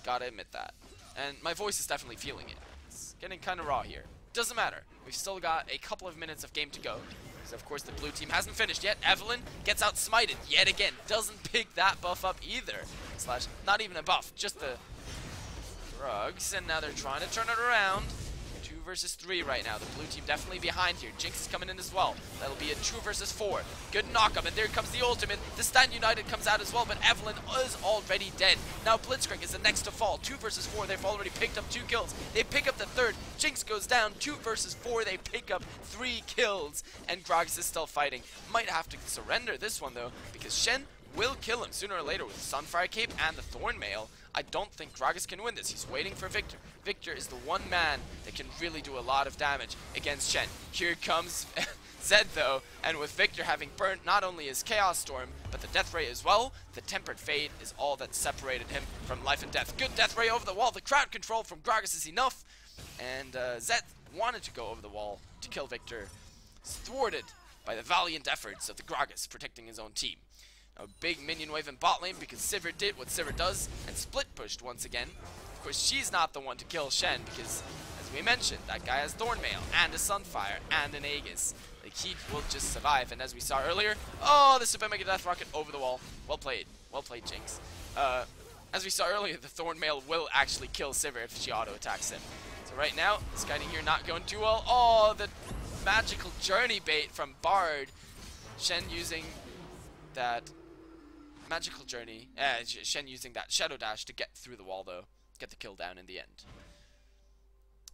Gotta admit that. And my voice is definitely feeling it. It's getting kind of raw here. Doesn't matter. We've still got a couple of minutes of game to go. So of course the blue team hasn't finished yet. Evelyn gets outsmited yet again. Doesn't pick that buff up either. / not even a buff, just the drugs. And now they're trying to turn it around. 2 versus 3 right now. The blue team definitely behind here. Jinx is coming in as well. That'll be a 2 versus 4. Good knockup, and there comes the ultimate. The Stand United comes out as well, but Evelyn is already dead. Now Blitzcrank is the next to fall. 2 versus 4. They've already picked up 2 kills. They pick up the third. Jinx goes down. 2 versus 4. They pick up 3 kills, and Gragas is still fighting. Might have to surrender this one though, because Shen will kill him sooner or later with the Sunfire Cape and the Thorn Mail. I don't think Gragas can win this. He's waiting for Victor. Victor is the one man that can really do a lot of damage against Shen. Here comes Zed though, and with Victor having burnt not only his Chaos Storm, but the Death Ray as well, the Tempered Fade is all that separated him from life and death. Good Death Ray over the wall. The crowd control from Gragas is enough, and Zed wanted to go over the wall to kill Victor. Thwarted by the valiant efforts of the Gragas protecting his own team. A big minion wave in bot lane because Sivir did what Sivir does and split pushed once again. Of course, she's not the one to kill Shen because, as we mentioned, that guy has Thornmail and a Sunfire and an Aegis. Like, he will just survive, and as we saw earlier, oh, the Super Mega Death Rocket over the wall. Well played, Jinx. As we saw earlier, the Thornmail will actually kill Sivir if she auto-attacks him. So right now, this guy here not going too well. Oh, the magical journey bait from Bard. Shen using that magical journey, Shen using that Shadow Dash to get through the wall though, get the kill down in the end.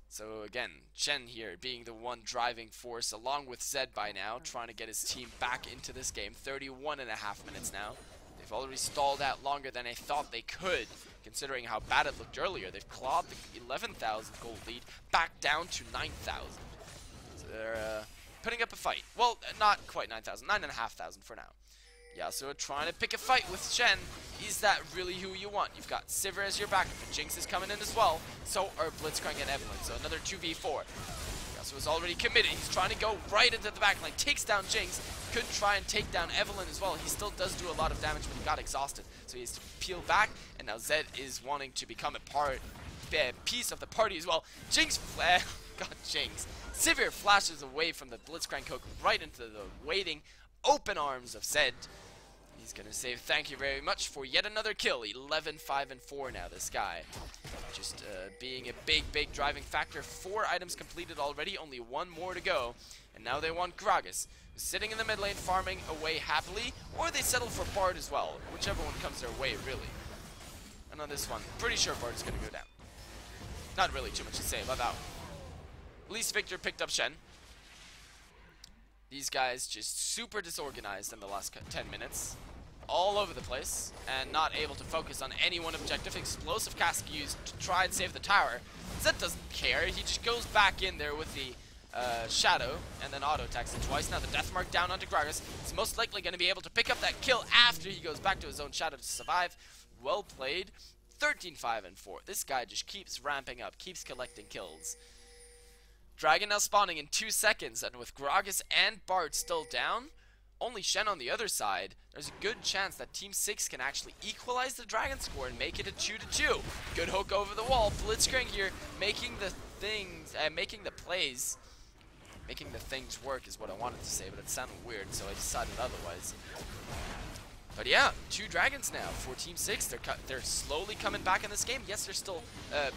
So again, Shen here being the one driving force along with Zed by now, trying to get his team back into this game. 31.5 minutes now. They've already stalled out longer than I thought they could, considering how bad it looked earlier. They've clawed the 11,000 gold lead back down to 9,000. So they're putting up a fight. Well, not quite 9,000, 9,500 for now. Yeah, so trying to pick a fight with Shen. Is that really who you want? You've got Sivir as your backup, but Jinx is coming in as well. So are Blitzcrank and Evelyn. So another 2v4. Yasuo is already committed. He's trying to go right into the back line. Takes down Jinx. Could try and take down Evelyn as well. He still does do a lot of damage, but he got exhausted. So he has to peel back. And now Zed is wanting to become a piece of the party as well. Jinx, God, Jinx. Sivir flashes away from the Blitzcrank hook right into the waiting open arms of Zed. He's gonna say thank you very much for yet another kill. 11, 5, and 4 now, this guy. Just being a big driving factor. 4 items completed already, only 1 more to go. And now they want Gragas, who's sitting in the mid lane farming away happily, or they settle for Bard as well. Whichever one comes their way, really. And on this one, pretty sure Bard is gonna go down. Not really too much to say about that one. At least Victor picked up Shen. These guys just super disorganized in the last 10 minutes. All over the place, and not able to focus on any one objective. Explosive cask used to try and save the tower. Zed doesn't care. He just goes back in there with the Shadow, and then auto-attacks it twice. Now the Death Mark down onto Gragas. He's most likely going to be able to pick up that kill after he goes back to his own Shadow to survive. Well played. 13, 5, and 4. This guy just keeps ramping up, keeps collecting kills. Dragon now spawning in 2 seconds, and with Gragas and Bard still down, only Shen on the other side, there's a good chance that Team 6 can actually equalize the Dragon score and make it a 2-2. Good hook over the wall. Blitzcrank here making the things, making the plays, making the things work is what I wanted to say, but it sounded weird, so I decided otherwise. But yeah, 2 dragons now for Team 6. They're slowly coming back in this game. Yes, they're still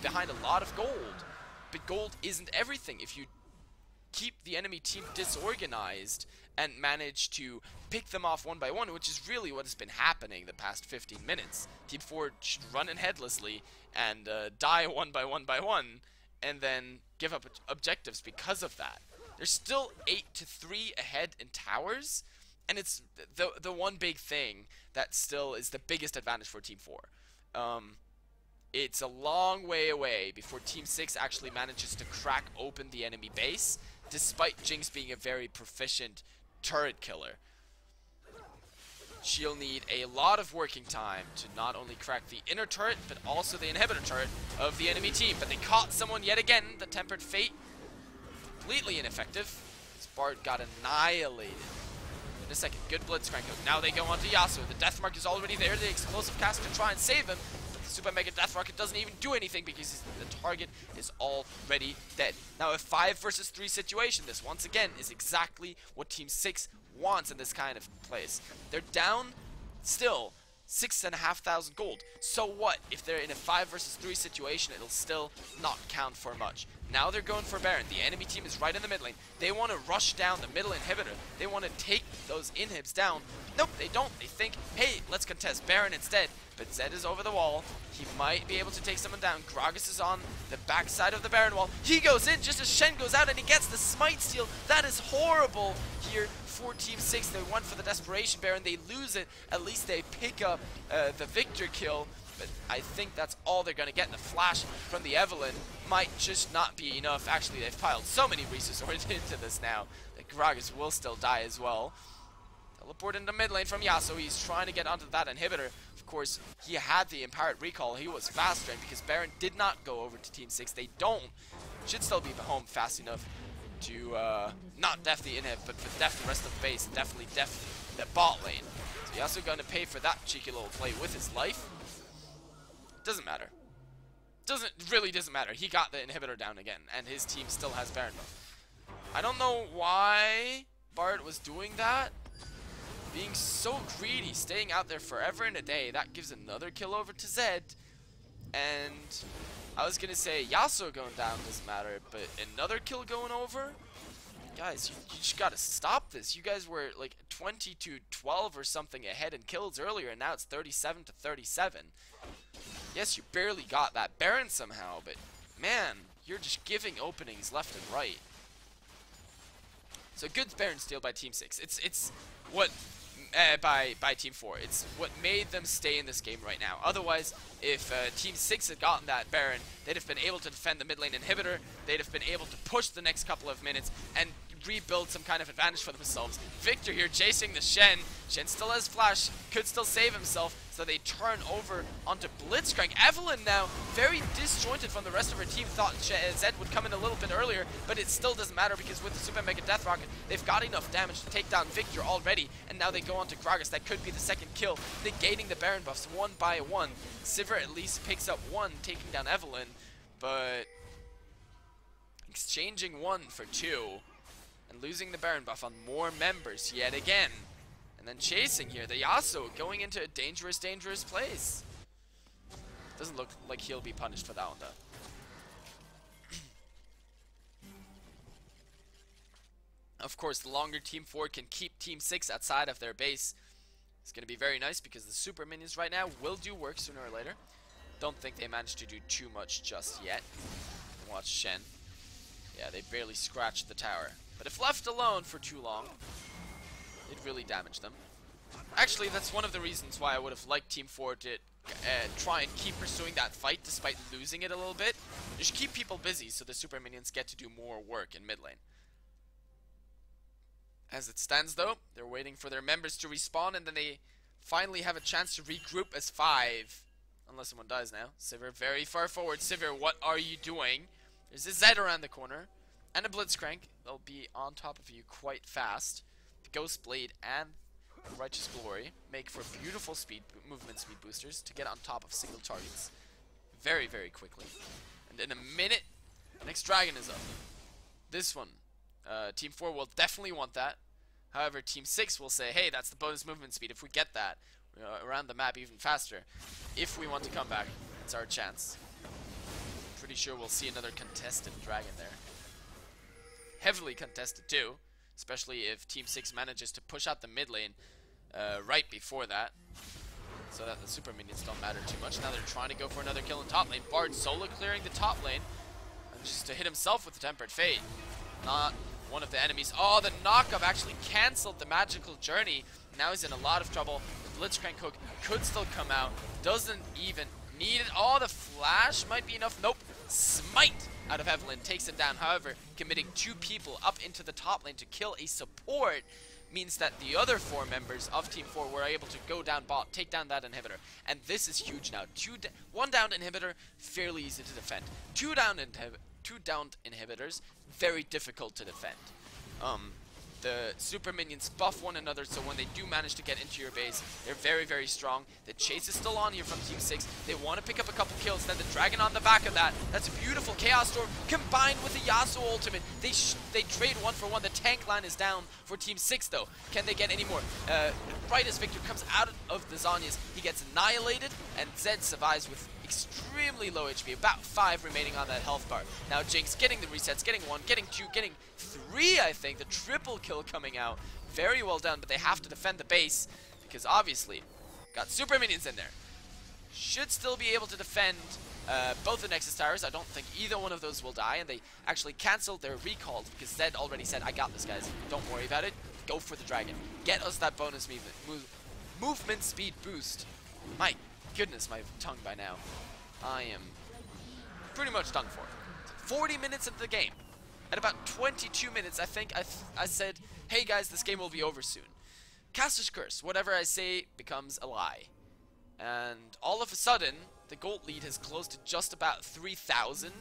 behind a lot of gold, but gold isn't everything. If you keep the enemy team disorganized and manage to pick them off one by one, which is really what has been happening the past 15 minutes. Team 4 should run in headlessly and die one by one, and then give up objectives because of that. They're still 8-3 ahead in towers, and it's the one big thing that still is the biggest advantage for Team 4. it's a long way away before Team 6 actually manages to crack open the enemy base, despite Jinx being a very proficient turret killer. She'll need a lot of working time to not only crack the inner turret, but also the inhibitor turret of the enemy team. But they caught someone yet again. The Tempered Fate, completely ineffective. This Bard got annihilated. In a second, good Blitzcrank. Now they go on to Yasuo. The Death Mark is already there. The explosive cast to try and save him. But the Super Mega Death Rocket doesn't even do anything because the target is already dead. Now a 5 versus 3 situation. This, once again, is exactly what Team 6 wants in this kind of place. They're down still 6,500 gold. So what? If they're in a 5 versus 3 situation, it'll still not count for much. Now they're going for Baron. The enemy team is right in the mid lane. They want to rush down the middle inhibitor. They want to take those inhibs down. Nope, they don't. They think, hey, let's contest Baron instead. But Zed is over the wall. He might be able to take someone down. Gragas is on the backside of the Baron wall. He goes in just as Shen goes out and he gets the smite steal. That is horrible here for Team 6. They went for the Desperation Baron. They lose it. At least they pick up the victor kill. But I think that's all they're going to get. And the flash from the Evelynn might just not be enough. Actually, they've piled so many resources into this now that Gragas will still die as well. Teleport into mid lane from Yasuo. He's trying to get onto that inhibitor. Of course, he had the Empowered Recall. He was faster, and because Baron did not go over to Team 6, they should still be home fast enough to not def the inhib, but def the rest of the base, and definitely def the bot lane. So Yasuo going to pay for that cheeky little play with his life. Doesn't matter. Really doesn't matter. He got the inhibitor down again, and his team still has Baron buff. I don't know why Bard was doing that. Being so greedy, staying out there forever and a day. That gives another kill over to Zed. And I was going to say Yasuo going down doesn't matter, but another kill going over? Guys, you just got to stop this. You guys were like 20-12 or something ahead in kills earlier, and now it's 37-37. Yes, you barely got that Baron somehow, but man, you're just giving openings left and right. So good Baron steal by Team 6. It's what by Team 4. It's what made them stay in this game right now. Otherwise, if Team 6 had gotten that Baron, they'd have been able to defend the mid lane inhibitor. They'd have been able to push the next couple of minutes and rebuild some kind of advantage for themselves. Victor here chasing the Shen. Shen still has flash, could still save himself, so they turn over onto Blitzcrank. Evelynn now very disjointed from the rest of her team. Thought Zed would come in a little bit earlier, but it still doesn't matter because with the Super Mega Death Rocket, they've got enough damage to take down Victor already, and now they go on to Gragas. That could be the second kill, negating the Baron buffs one by one. Sivir at least picks up one, taking down Evelynn, but exchanging 1 for 2. And losing the Baron buff on more members yet again. And then chasing here, the Yasuo going into a dangerous place. Doesn't look like he'll be punished for that one though. Of course, the longer Team 4 can keep Team 6 outside of their base, it's going to be very nice because the super minions right now will do work sooner or later. Don't think they managed to do too much just yet. Watch Shen. Yeah, they barely scratched the tower. But if left alone for too long, it really damaged them. Actually, that's one of the reasons why I would have liked Team 4 to try and keep pursuing that fight despite losing it a little bit. Just keep people busy so the super minions get to do more work in mid lane. As it stands though, they're waiting for their members to respawn and then they finally have a chance to regroup as 5. Unless someone dies now. Sivir very far forward. Sivir, what are you doing? There's a Zed around the corner. And a Blitzcrank. They'll be on top of you quite fast. The Ghost Blade and Righteous Glory make for beautiful movement speed boosters to get on top of single targets very, very quickly. And in a minute, the next dragon is up. This one, Team 4 will definitely want that. However, Team 6 will say, hey, that's the bonus movement speed. If we get that around the map even faster, if we want to come back, it's our chance. Pretty sure we'll see another contested dragon there. Heavily contested too, especially if Team 6 manages to push out the mid lane right before that, so that the super minions don't matter too much. Now they're trying to go for another kill in top lane. Bard solo clearing the top lane, and just to hit himself with the Tempered Fate. Not one of the enemies. Oh, the knockup actually cancelled the magical journey. Now he's in a lot of trouble. The Blitzcrank hook could still come out. Doesn't even need it. Oh, the flash might be enough. Nope. Smite out of Evelyn takes him down. However, committing 2 people up into the top lane to kill a support means that the other 4 members of Team 4 were able to go down bot, take down that inhibitor. And this is huge now. 1 downed inhibitor, fairly easy to defend. 2 downed inhibitors, very difficult to defend. The super minions buff one another, so when they do manage to get into your base, they're very, very strong. The chase is still on here from Team 6. They want to pick up a couple kills, then the dragon on the back of that. That's a beautiful Chaos Storm combined with the Yasuo ultimate. They trade 1 for 1. The tank line is down for Team 6, though. Can they get any more? Right as Victor comes out of the Zhonya's, he gets annihilated, and Zed survives with extremely low HP, about 5 remaining on that health bar. Now Jinx getting the resets, getting 1, getting 2, getting 3, I think. The triple kill coming out. Very well done, but they have to defend the base because obviously got super minions in there. Should still be able to defend both the Nexus Towers. I don't think either one of those will die, and they actually canceled their recalls because Zed already said, I got this, guys. Don't worry about it. Go for the dragon. Get us that bonus movement speed boost. My goodness, my tongue by now. I am pretty much done for. 40 minutes into the game. At about 22 minutes, I think I said, hey guys, this game will be over soon. Caster's Curse. Whatever I say becomes a lie. And all of a sudden, the gold lead has closed to just about 3,000,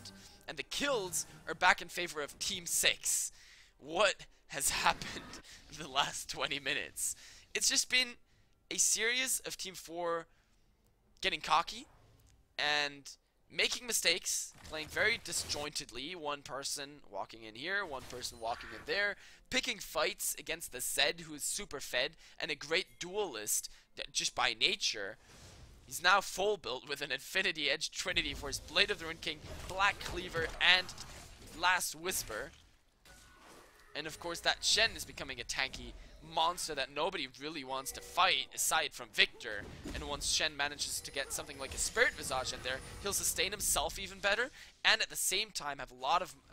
and the kills are back in favor of Team 6. What has happened in the last 20 minutes? It's just been a series of Team 4 getting cocky and making mistakes, playing very disjointedly. One person walking in here, one person walking in there, picking fights against the Zed, who is super fed and a great duelist just by nature. He's now full built with an Infinity Edge Trinity for his Blade of the Ruin King, Black Cleaver, and Last Whisper. And of course that Shen is becoming a tanky monster that nobody really wants to fight aside from Victor. And once Shen manages to get something like a Spirit Visage in there, he'll sustain himself even better, and at the same time have a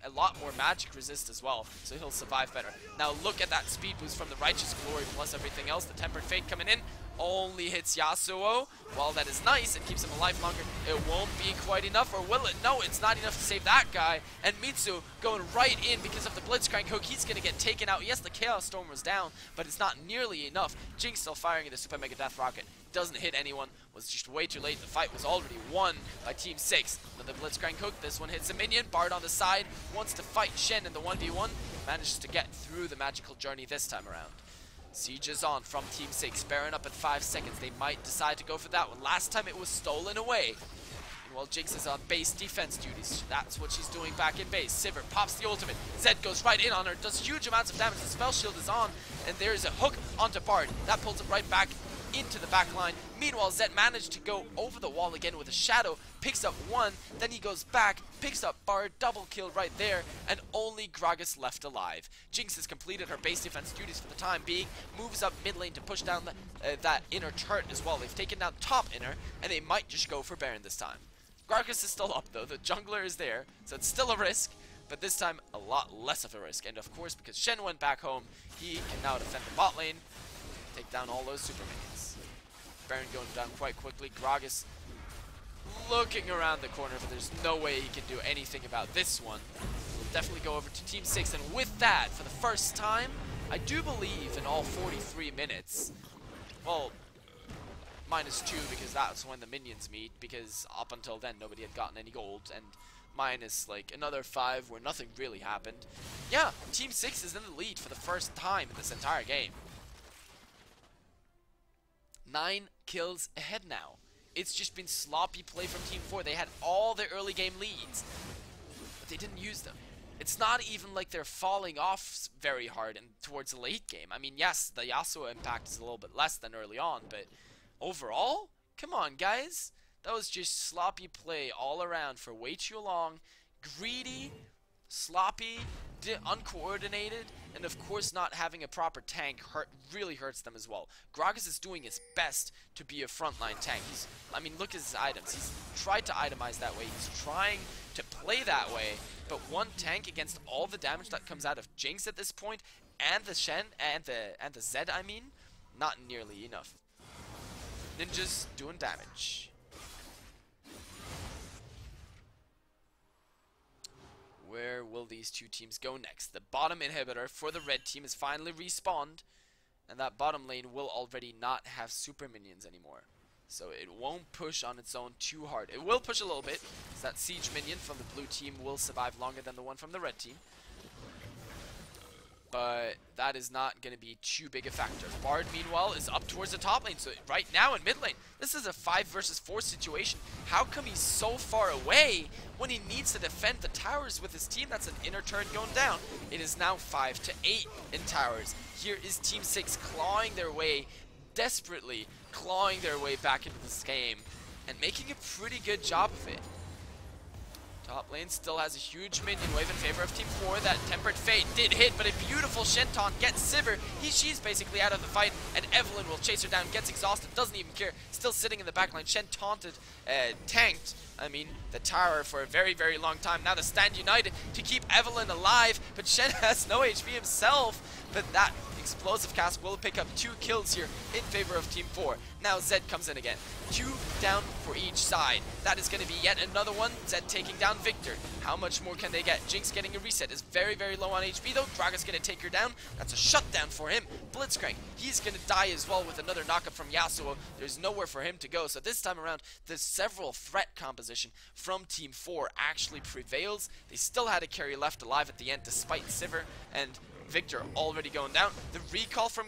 lot more magic resist as well, so he'll survive better. Now look at that speed boost from the Righteous Glory plus everything else. The Tempered Fate coming in only hits Yasuo. While that is nice, it keeps him alive longer. It won't be quite enough, or will it? No, it's not enough to save that guy. And Mitsu going right in because of the Blitzcrank hook. He's going to get taken out. Yes, the Chaos Storm was down, but it's not nearly enough. Jinx still firing at the Super Mega Death Rocket. Doesn't hit anyone. Was just way too late. The fight was already won by Team 6. Another Blitzcrank hook. This one hits a minion. Bard on the side wants to fight Shen in the 1v1. Manages to get through the magical journey this time around. Siege is on from Team 6, Baron up at 5 seconds. They might decide to go for that one. Last time it was stolen away. And while Jinx is on base defense duties, that's what she's doing back in base. Sivir pops the ultimate. Zed goes right in on her, does huge amounts of damage. The spell shield is on, and there's a hook onto Bard. That pulls him right back into the back line. Meanwhile, Zed managed to go over the wall again with a shadow, picks up one, then he goes back, picks up Bard, double kill right there, and only Gragas left alive. Jinx has completed her base defense duties for the time being, moves up mid lane to push down that inner turret as well. They've taken down top inner, and they might just go for Baron this time. Gragas is still up though, the jungler is there, so it's still a risk, but this time a lot less of a risk. And of course, because Shen went back home, he can now defend the bot lane, take down all those super minions. Baron going down quite quickly. Gragas looking around the corner, but there's no way he can do anything about this one. We'll definitely go over to Team 6, and with that, for the first time, I do believe in all 43 minutes, well, -2 because that's when the minions meet, because up until then nobody had gotten any gold, and minus like another 5 where nothing really happened. Yeah, Team 6 is in the lead for the first time in this entire game. 9 kills ahead now. It's just been sloppy play from Team 4. They had all their early game leads, but they didn't use them. It's not even like they're falling off very hard and towards the late game. I mean, yes, the Yasuo impact is a little bit less than early on, but overall, come on, guys. That was just sloppy play all around for way too long. Greedy, sloppy, uncoordinated, and of course not having a proper tank really hurts them as well. Gragas is doing his best to be a frontline tank. I mean, look at his items. He's tried to itemize that way. He's trying to play that way, but one tank against all the damage that comes out of Jinx at this point, and the Shen, and the Zed, I mean, not nearly enough. Ninjas doing damage. Where will these two teams go next? The bottom inhibitor for the red team is finally respawned, and that bottom lane will already not have super minions anymore. So it won't push on its own too hard. It will push a little bit, because that siege minion from the blue team will survive longer than the one from the red team. But that is not going to be too big a factor. Bard, meanwhile, is up towards the top lane. So right now in mid lane, this is a 5 versus 4 situation. How come he's so far away when he needs to defend the towers with his team? That's an inner turret going down. It is now 5 to 8 in towers. Here is Team 6 clawing their way, desperately clawing their way back into this game, and making a pretty good job of it. Top lane still has a huge minion wave in favor of Team 4. That Tempered Fate did hit, but a beautiful Shen taunt gets Sivir. She's basically out of the fight, and Evelyn will chase her down, gets exhausted, doesn't even care, still sitting in the backline. Shen tanked the tower for a very, very long time. Now the stand united to keep Evelyn alive, but Shen has no HP himself, but that explosive cast will pick up 2 kills here in favor of Team 4. Now Zed comes in again. 2 down for each side. That is going to be yet another one. Zed taking down Victor. How much more can they get? Jinx getting a reset. Is very, very low on HP though. Draga's going to take her down. That's a shutdown for him. Blitzcrank, he's going to die as well with another knockup from Yasuo. There's nowhere for him to go. So this time around, the several threat composition from Team 4 actually prevails. They still had a carry left alive at the end despite Sivir and Victor already going down. The recall from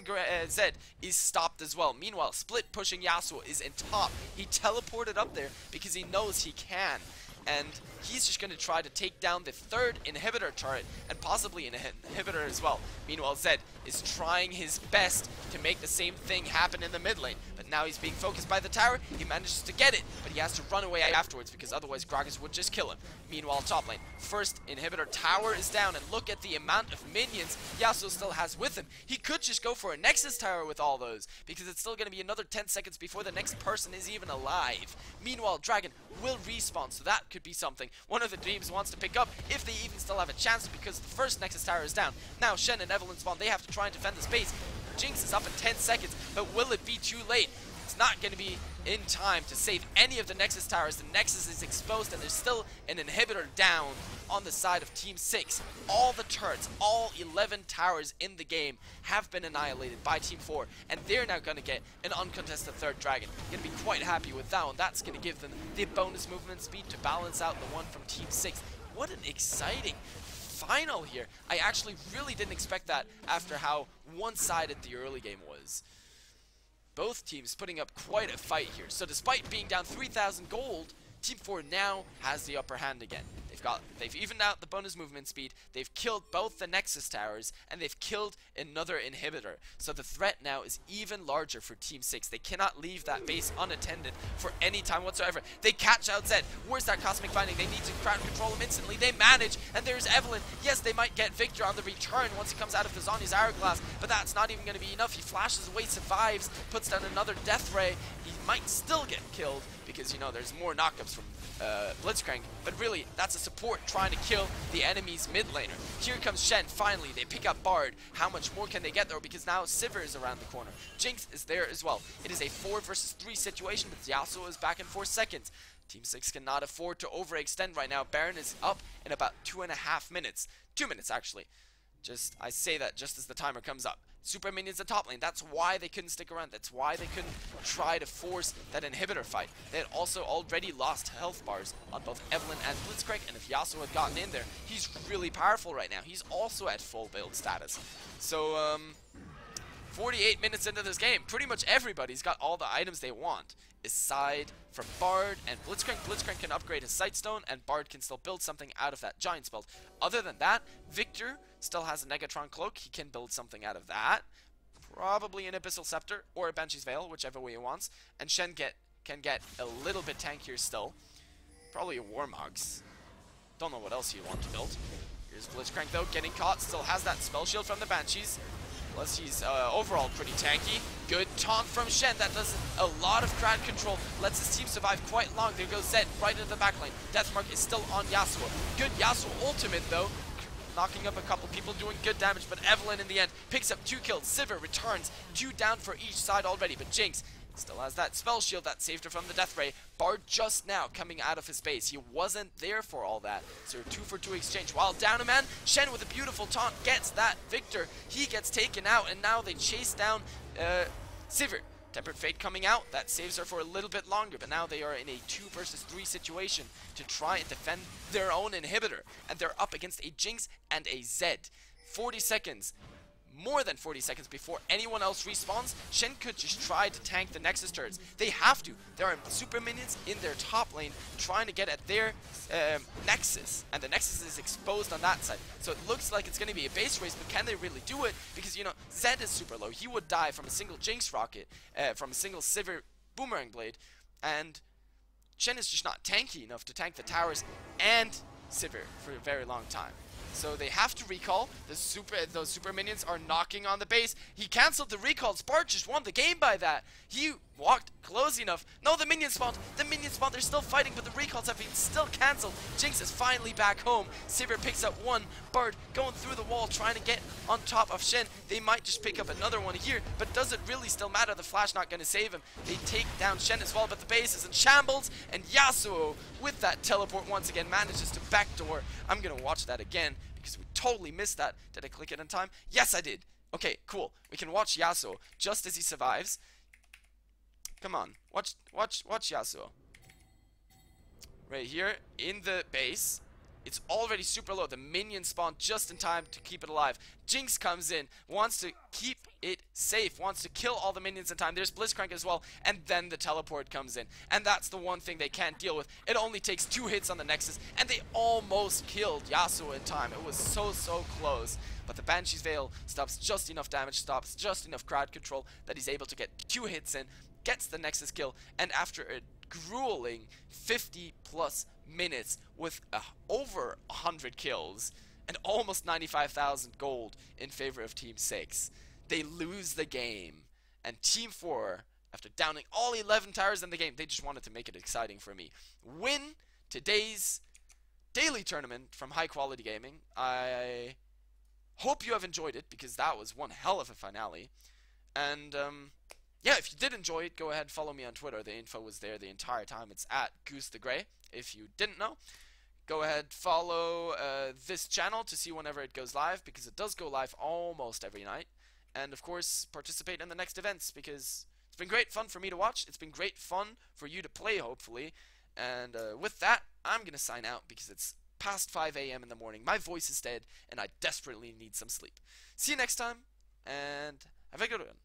Zed is stopped as well. Meanwhile, Split pushing Yasuo is in top. He teleported up there because he knows he can. And he's just going to try to take down the 3rd inhibitor turret and possibly an inhibitor as well. Meanwhile, Zed is trying his best to make the same thing happen in the mid lane. But now he's being focused by the tower. He manages to get it, but he has to run away afterwards because otherwise Gragas would just kill him. Meanwhile, top lane, first inhibitor tower is down, and look at the amount of minions Yasuo still has with him. He could just go for a Nexus tower with all those because it's still going to be another 10 seconds before the next person is even alive. Meanwhile, Dragon will respawn, so that could be something one of the teams wants to pick up if they even still have a chance, because the first Nexus tower is down. Now Shen and Evelyn spawn. They have to try and defend the space. Jinx is up in 10 seconds, but will it be too late? It's not going to be in time to save any of the Nexus towers. The Nexus is exposed, and there's still an inhibitor down on the side of Team 6. All the turrets, all 11 towers in the game have been annihilated by Team 4, and they're now going to get an uncontested 3rd dragon. Going to be quite happy with that one. That's going to give them the bonus movement speed to balance out the one from Team 6. What an exciting final here. I actually really didn't expect that after how one-sided the early game was. Both teams putting up quite a fight here. So despite being down 3,000 gold, Team 4 now has the upper hand again. They've evened out the bonus movement speed, they've killed both the Nexus towers, and they've killed another inhibitor. So the threat now is even larger for Team 6. They cannot leave that base unattended for any time whatsoever. They catch out Zed. Where's that Cosmic Binding? They need to crowd control him instantly. They manage, and there's Evelyn. Yes, they might get Victor on the return once he comes out of the Zhonya's Hourglass, but that's not even going to be enough. He flashes away, survives, puts down another Death Ray. He might still get killed because, you know, there's more knockups from Blitzcrank, but really that's a support trying to kill the enemy's mid laner. Here comes Shen. Finally they pick up Bard. How much more can they get though, because now Sivir is around the corner. Jinx is there as well. It is a 4 versus 3 situation, but Yasuo is back in 4 seconds. Team 6 cannot afford to overextend right now. Baron is up in about 2.5 minutes. 2 minutes actually. I say that just as the timer comes up. Super minions at top lane. That's why they couldn't stick around. That's why they couldn't try to force that inhibitor fight. They had also already lost health bars on both Evelyn and Blitzcrank, and if Yasuo had gotten in there, he's really powerful right now. He's also at full build status. So, 48 minutes into this game, pretty much everybody's got all the items they want, aside from Bard and Blitzcrank. Blitzcrank can upgrade his Sightstone, and Bard can still build something out of that Giant's Belt. Other than that, Victor still has a Negatron Cloak. He can build something out of that. Probably an Abyssal Scepter or a Banshee's Veil, whichever way he wants. And Shen can get a little bit tankier still. Probably a Warmogs. Don't know what else you want to build. Here's Blitzcrank though, getting caught. Still has that Spell Shield from the Banshees. Plus he's overall pretty tanky. Good taunt from Shen. That does a lot of crowd control. Lets his team survive quite long. There goes Zed right into the backline. Deathmark is still on Yasuo. Good Yasuo ultimate though. Knocking up a couple people, doing good damage, but Evelyn in the end picks up 2 kills. Sivir returns, 2 down for each side already, but Jinx Still has that spell shield that saved her from the death ray. Bard just now coming out of his base. He wasn't there for all that. So 2-for-2 exchange. While down a man, Shen with a beautiful taunt gets that victor. He gets taken out, and now they chase down Sivir. Tempered Fate coming out, that saves her for a little bit longer, but now they are in a 2 versus 3 situation to try and defend their own inhibitor, and they're up against a Jinx and a Zed. 40 seconds, more than 40 seconds before anyone else respawns. Shen could just try to tank the Nexus turrets. They have to. There are super minions in their top lane trying to get at their Nexus, and the Nexus is exposed on that side. So it looks like it's going to be a base race, but can they really do it? Because, you know, Zed is super low. He would die from a single Jinx rocket, from a single Sivir boomerang blade, and Shen is just not tanky enough to tank the towers and Sivir for a very long time. So they have to recall. Those super minions are knocking on the base. He cancelled the recall. Spark just won the game by that. He walked close enough. No, the minions spawned. The minions spawned. They're still fighting, but the recalls have been still cancelled. Jinx is finally back home. Sivir picks up one. Bard going through the wall, trying to get on top of Shen. They might just pick up another one here, but does it really still matter? The flash not going to save him. They take down Shen as well, but the base is in shambles, and Yasuo, with that teleport once again, manages to backdoor. I'm going to watch that again, because we totally missed that. Did I click it in time? Yes, I did. Okay, cool. We can watch Yasuo just as he survives. Come on, watch Yasuo. Right here in the base. It's already super low. The minion spawned just in time to keep it alive. Jinx comes in, wants to keep it safe, wants to kill all the minions in time. There's Blitzcrank as well, and then the teleport comes in. And that's the one thing they can't deal with. It only takes 2 hits on the Nexus, and they almost killed Yasuo in time. It was so close. But the Banshee's Veil stops just enough damage, stops just enough crowd control that he's able to get 2 hits in, gets the Nexus kill, and after a grueling 50+ minutes with over 100 kills and almost 95,000 gold in favor of Team 6, they lose the game. And Team 4, after downing all 11 towers in the game, they just wanted to make it exciting for me, win today's daily tournament from High Quality Gaming. I hope you have enjoyed it, because that was one hell of a finale. And yeah, if you did enjoy it, go ahead, follow me on Twitter. The info was there the entire time. It's at Goose the Grey. If you didn't know, go ahead, follow this channel to see whenever it goes live, because it does go live almost every night. And of course, participate in the next events, because it's been great fun for me to watch. It's been great fun for you to play, hopefully. And with that, I'm going to sign out, because it's past 5 a.m. in the morning. My voice is dead, and I desperately need some sleep. See you next time, and have a good one.